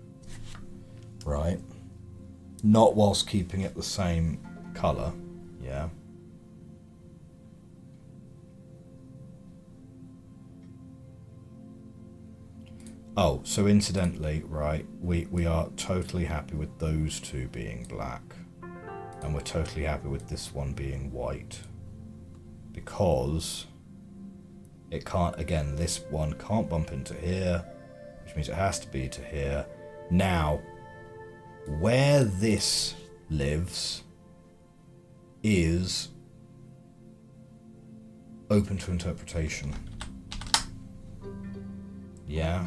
right? Not whilst keeping it the same colour, yeah. Oh, so incidentally, right, we are totally happy with those two being black. And we're totally happy with this one being white. Because it can't, again, this one can't bump into here, which means it has to be to here. Now, where this lives is open to interpretation. Yeah.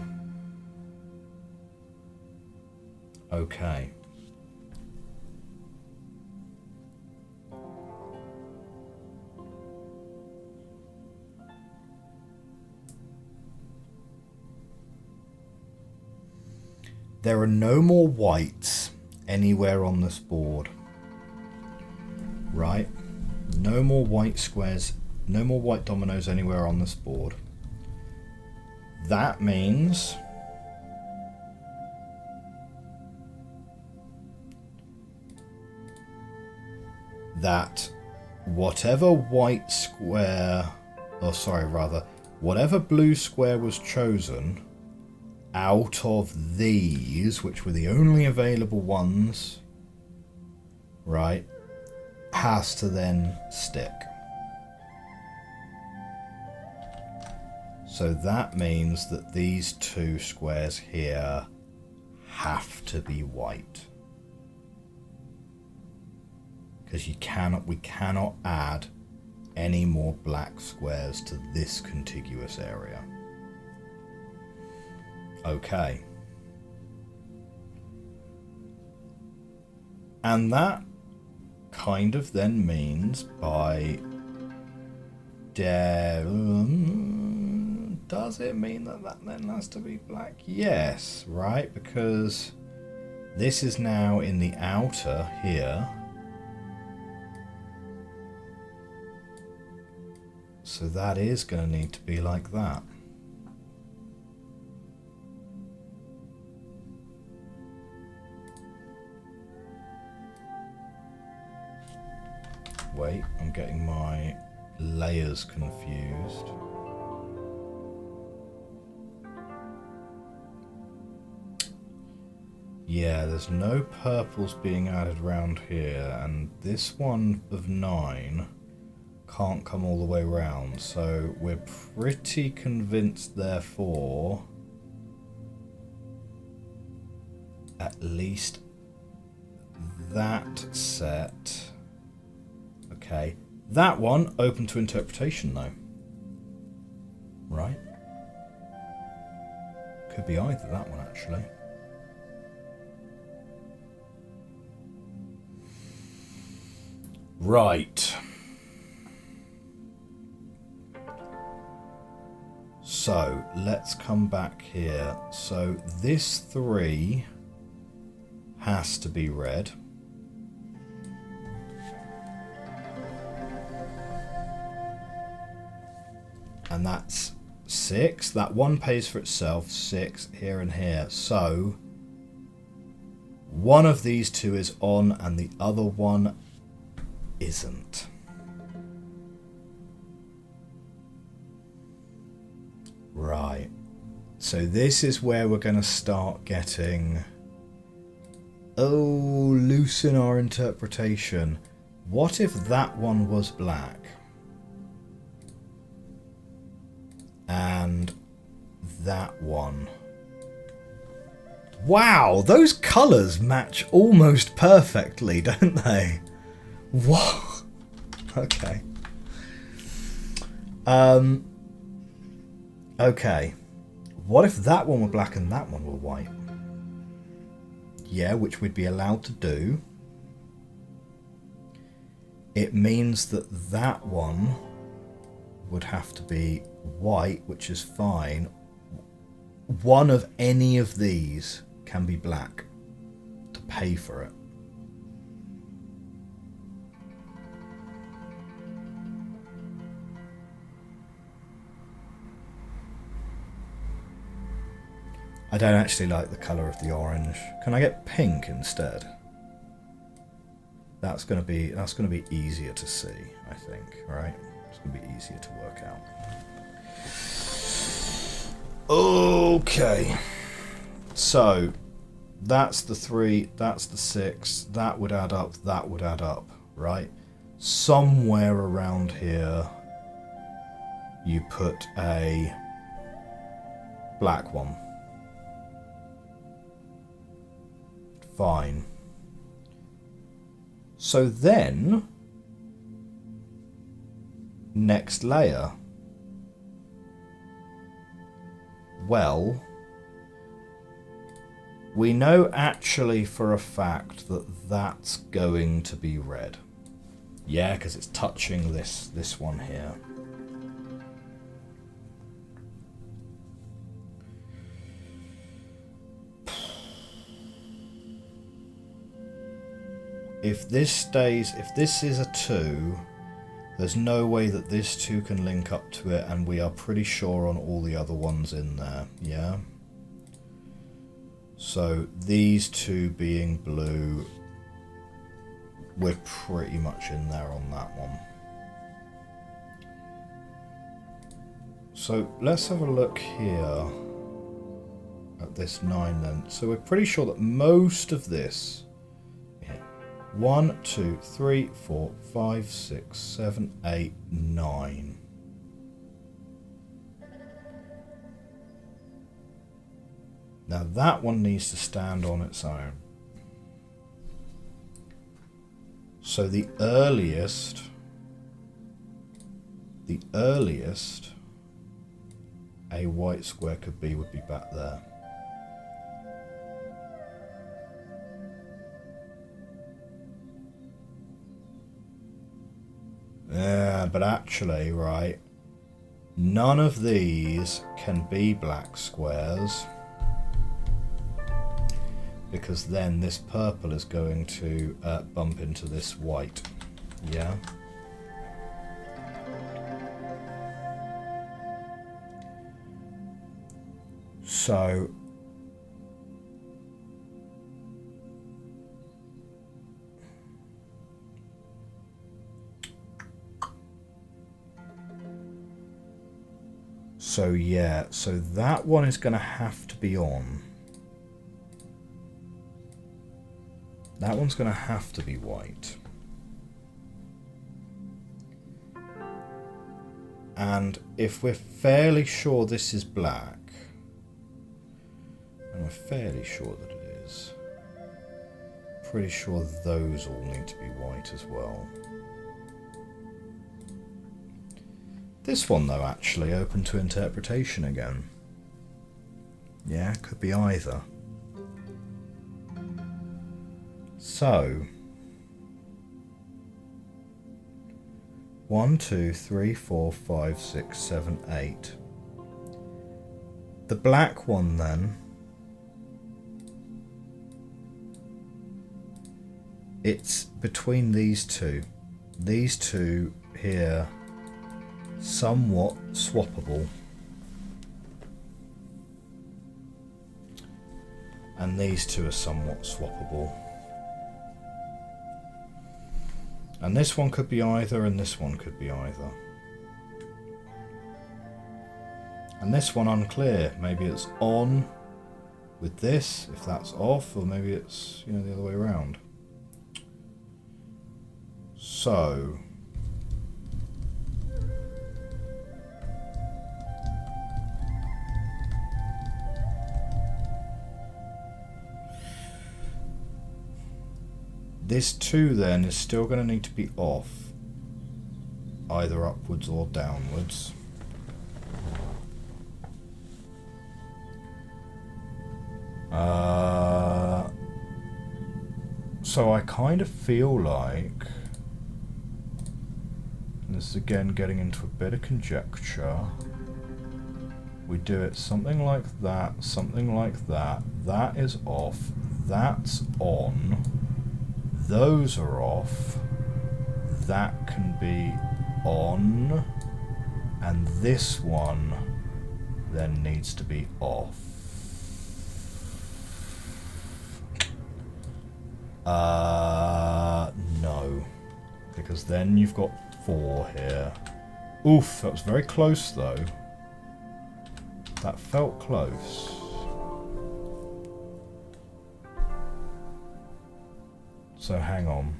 Okay. There are no more whites anywhere on this board. Right? No more white squares, no more white dominoes anywhere on this board. That means that whatever white square, or sorry, rather, whatever blue square was chosen out of these, which were the only available ones, right, has to then stick. So that means that these two squares here have to be white. Because we cannot add any more black squares to this contiguous area. Okay. And that kind of then means by does it mean that that then has to be black? Yes, right, because this is now in the outer here. So that is going to need to be like that. Wait, I'm getting my layers confused. Yeah, there's no purples being added around here, and this one of 9 can't come all the way around, so we're pretty convinced, therefore, at least that set. Okay, that one open to interpretation though, right? Could be either, that one actually. Right. So let's come back here. So this 3 has to be red. And that's 6. That one pays for itself. 6 here and here. So one of these two is on and the other one isn't. Right. So this is where we're going to start getting, oh, loose in our interpretation. What if that one was black? And that one. Wow, those colours match almost perfectly, don't they? What? Okay. Okay. What if that one were black and that one were white? Yeah, which we'd be allowed to do. It means that that one would have to be white, which is fine. One of any of these can be black to pay for it. I don't actually like the colour of the orange. Can I get pink instead? That's gonna be easier to see, I think, right? It's gonna be easier to work out. Okay. So that's the 3, that's the 6, that would add up, right? Somewhere around here you put a black one. Fine. So then, next layer. Well, we know actually for a fact that that's going to be red. Yeah, because it's touching this one here. If this is a 2, there's no way that this 2 can link up to it, and we are pretty sure on all the other ones in there, yeah? So these 2 being blue, we're pretty much in there on that one. So let's have a look here at this 9 then. So we're pretty sure that most of this... 1, 2, 3, 4, 5, 6, 7, 8, 9. Now that one needs to stand on its own. So the earliest a white square could be would be back there. Yeah, but actually, right, none of these can be black squares, because then this purple is going to bump into this white, yeah? So... So yeah, so that one is going to have to be on. That one's going to have to be white. And if we're fairly sure this is black, and we're fairly sure that it is, pretty sure those all need to be white as well. This one, though, actually open to interpretation again. Yeah, could be either. So, 1, 2, 3, 4, 5, 6, 7, 8. The black one, then, it's between these two. These two here, somewhat swappable. And these two are somewhat swappable. And this one could be either, and this one could be either. And this one unclear. Maybe it's on with this, if that's off, or maybe it's, you know, the other way around. So this 2 then is still going to need to be off, either upwards or downwards. So I kind of feel like, and this is again getting into a bit of conjecture, we do it something like that, something like that. That is off, that's on, those are off, that can be on, and this one then needs to be off. No, because then you've got 4 here. Oof, that was very close though. That felt close. So hang on.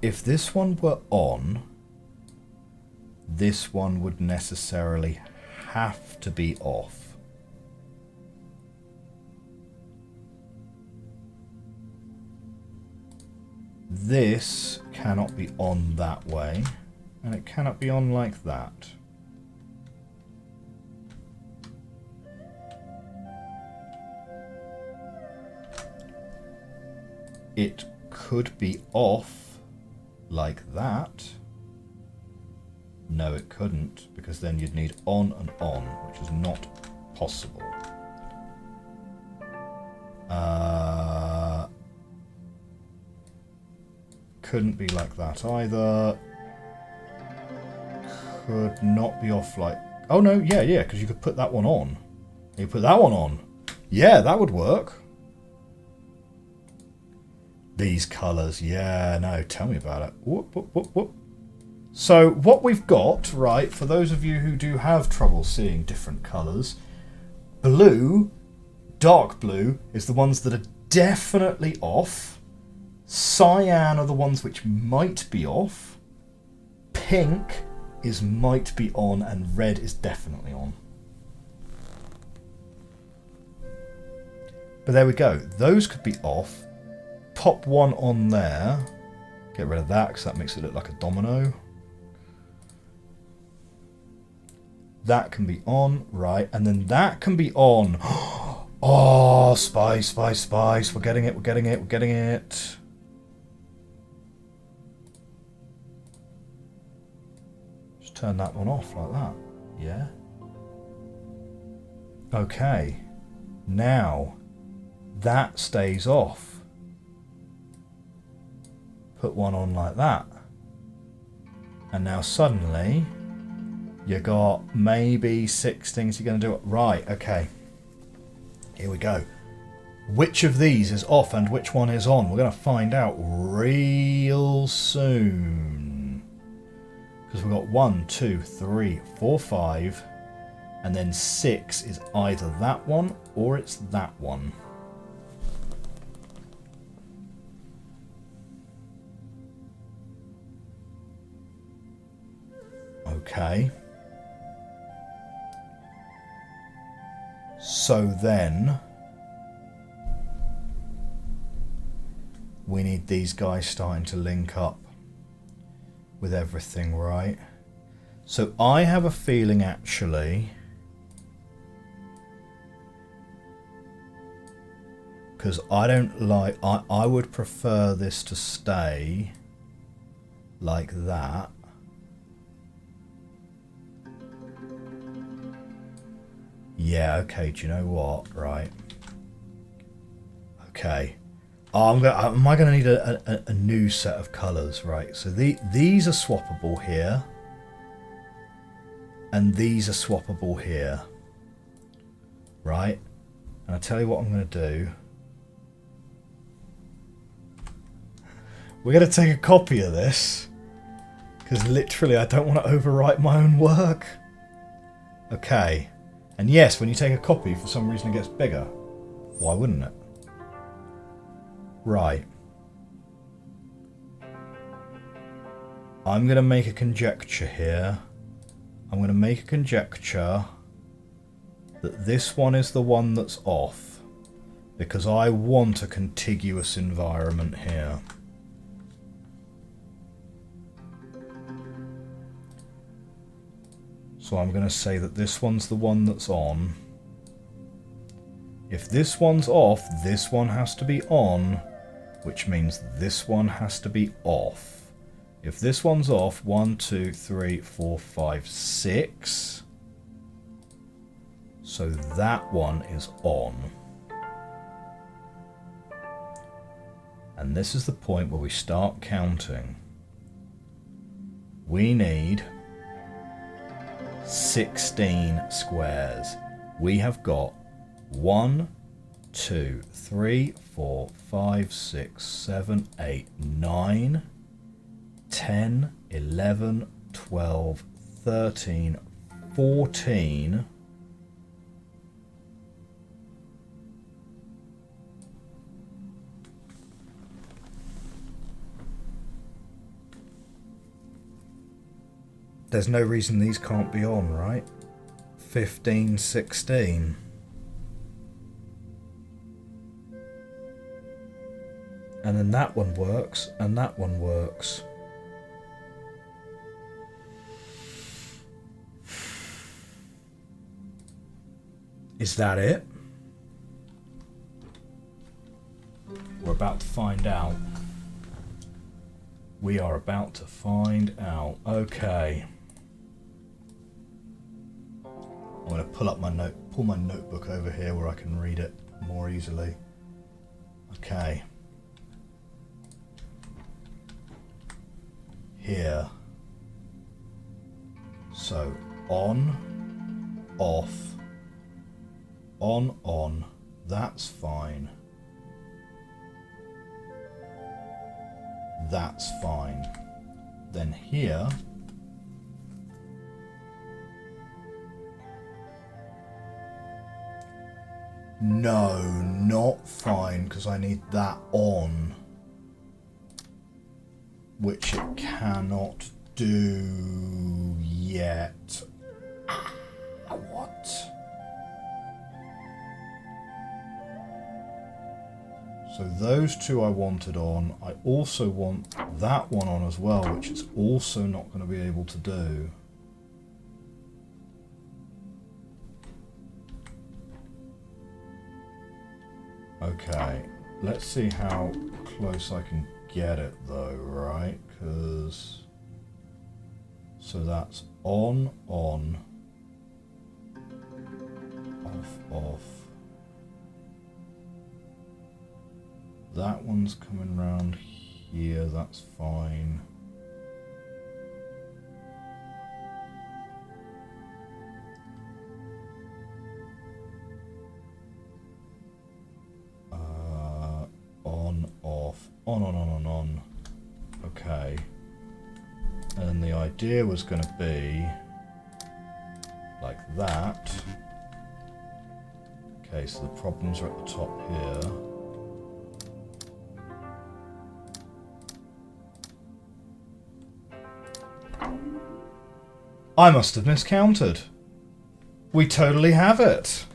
If this one were on, this one would necessarily have to be off. This cannot be on that way, and it cannot be on like that. It could be off like that. No, it couldn't, because then you'd need on and on, which is not possible. Couldn't be like that either. Could not be off like... Oh no, yeah, because you could put that one on. You put that one on. Yeah, that would work. These colours, yeah, no, tell me about it. Whoop, whoop, whoop, whoop. So what we've got, right, for those of you who do have trouble seeing different colours, blue, dark blue, is the ones that are definitely off. Cyan are the ones which might be off. Pink is might be on, and red is definitely on. But there we go. Those could be off. Pop one on there. Get rid of that because that makes it look like a domino. That can be on, right, and then that can be on. Oh, spice, spice, spice. We're getting it, we're getting it, we're getting it. Just turn that one off like that. Yeah. Okay. Now, that stays off. Put one on like that. And now suddenly, you got maybe 6 things you're going to do. Right, okay. Here we go. Which of these is off and which one is on? We're going to find out real soon. Because we've got 1, 2, 3, 4, 5. And then 6 is either that one or it's that one. Okay. So then we need these guys starting to link up with everything, right? So I have a feeling actually, because I don't like, I would prefer this to stay like that. Yeah, okay, do you know what? Right. Okay. Oh, am I going to need a new set of colours? Right, so these are swappable here. And these are swappable here. Right? And I'll tell you what I'm going to do. We're going to take a copy of this. Because literally I don't want to overwrite my own work. Okay. And yes, when you take a copy, for some reason it gets bigger. Why wouldn't it? Right. I'm going to make a conjecture here. I'm going to make a conjecture that this one is the one that's off, because I want a contiguous environment here. So I'm going to say that this one's the one that's on. If this one's off, this one has to be on, which means this one has to be off. If this one's off, 1, 2, 3, 4, 5, 6. So that one is on. And this is the point where we start counting. We need 16 squares. We have got 1, 2, 3, 4, 5, 6, 7, 8, 9, 10, 11, 12, 13, 14. There's no reason these can't be on, right? 15, 16. And then that one works, and that one works. Is that it? We're about to find out. We are about to find out. Okay. I'm going to pull my notebook over here where I can read it more easily. Okay. Here. So on, off, on, that's fine. That's fine. Then here, no, not fine, because I need that on, which it cannot do yet. What? So those two I wanted on. I also want that one on as well, which it's also not going to be able to do. Okay, let's see how close I can get it though, right? Because... so that's on, off, off. That one's coming round here, that's fine. On, off, on. Okay. And the idea was going to be like that. Okay, so the problems are at the top here. I must have miscounted. We totally have it.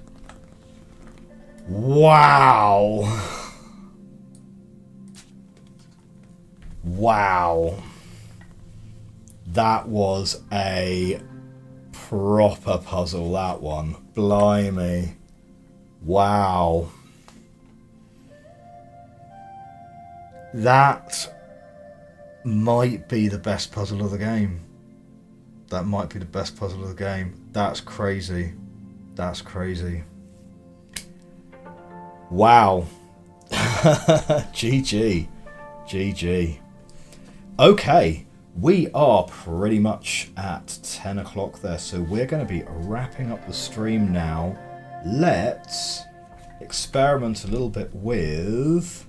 Wow. Wow. That was a proper puzzle, that one. Blimey. Wow. That might be the best puzzle of the game. That might be the best puzzle of the game. That's crazy. That's crazy. Wow. GG. GG. Okay. We are pretty much at 10 o'clock there, so we're going to be wrapping up the stream now. Let's experiment a little bit with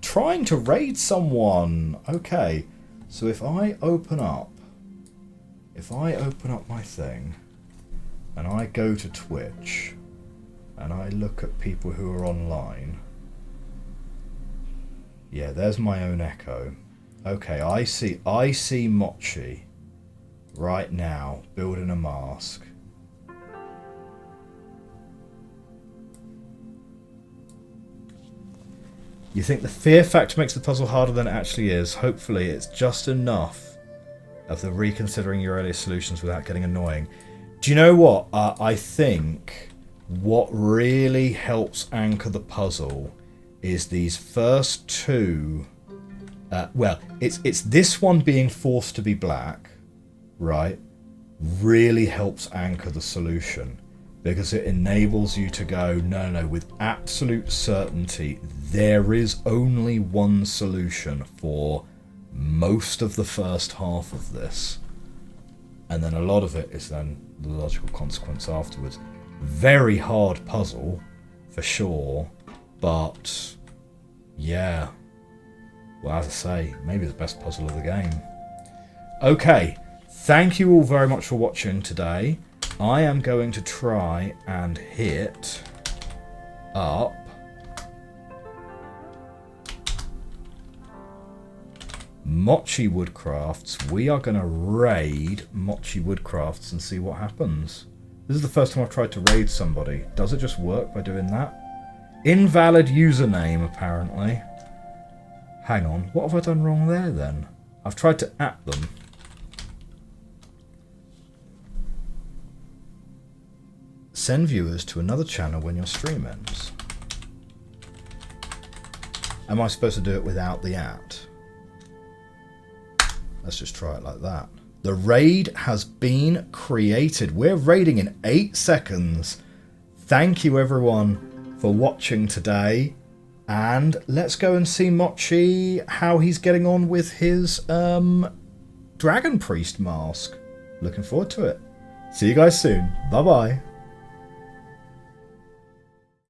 trying to raid someone. Okay, so if I open up my thing and I go to Twitch and I look at people who are online, yeah, there's my own echo. Okay, I see Mochi right now building a mask. You think the fear factor makes the puzzle harder than it actually is. Hopefully it's just enough of the reconsidering your earlier solutions without getting annoying. Do you know what? I think what really helps anchor the puzzle is these first two. Well, it's this one being forced to be black, right? Really helps anchor the solution because it enables you to go, no, with absolute certainty, there is only one solution for most of the first half of this. And then a lot of it is then the logical consequence afterwards. Very hard puzzle, for sure, but yeah. Well, as I say, maybe the best puzzle of the game. Okay, thank you all very much for watching today. I am going to try and hit up Mochi Woodcrafts. We are going to raid Mochi Woodcrafts and see what happens. This is the first time I've tried to raid somebody. Does it just work by doing that? Invalid username, apparently. Hang on, what have I done wrong there then? I've tried to @them. Send viewers to another channel when your stream ends. Am I supposed to do it without the @? Let's just try it like that. The raid has been created. We're raiding in 8 seconds. Thank you everyone for watching today. And let's go and see Mochi, how he's getting on with his Dragon Priest mask. Looking forward to it. See you guys soon. Bye-bye.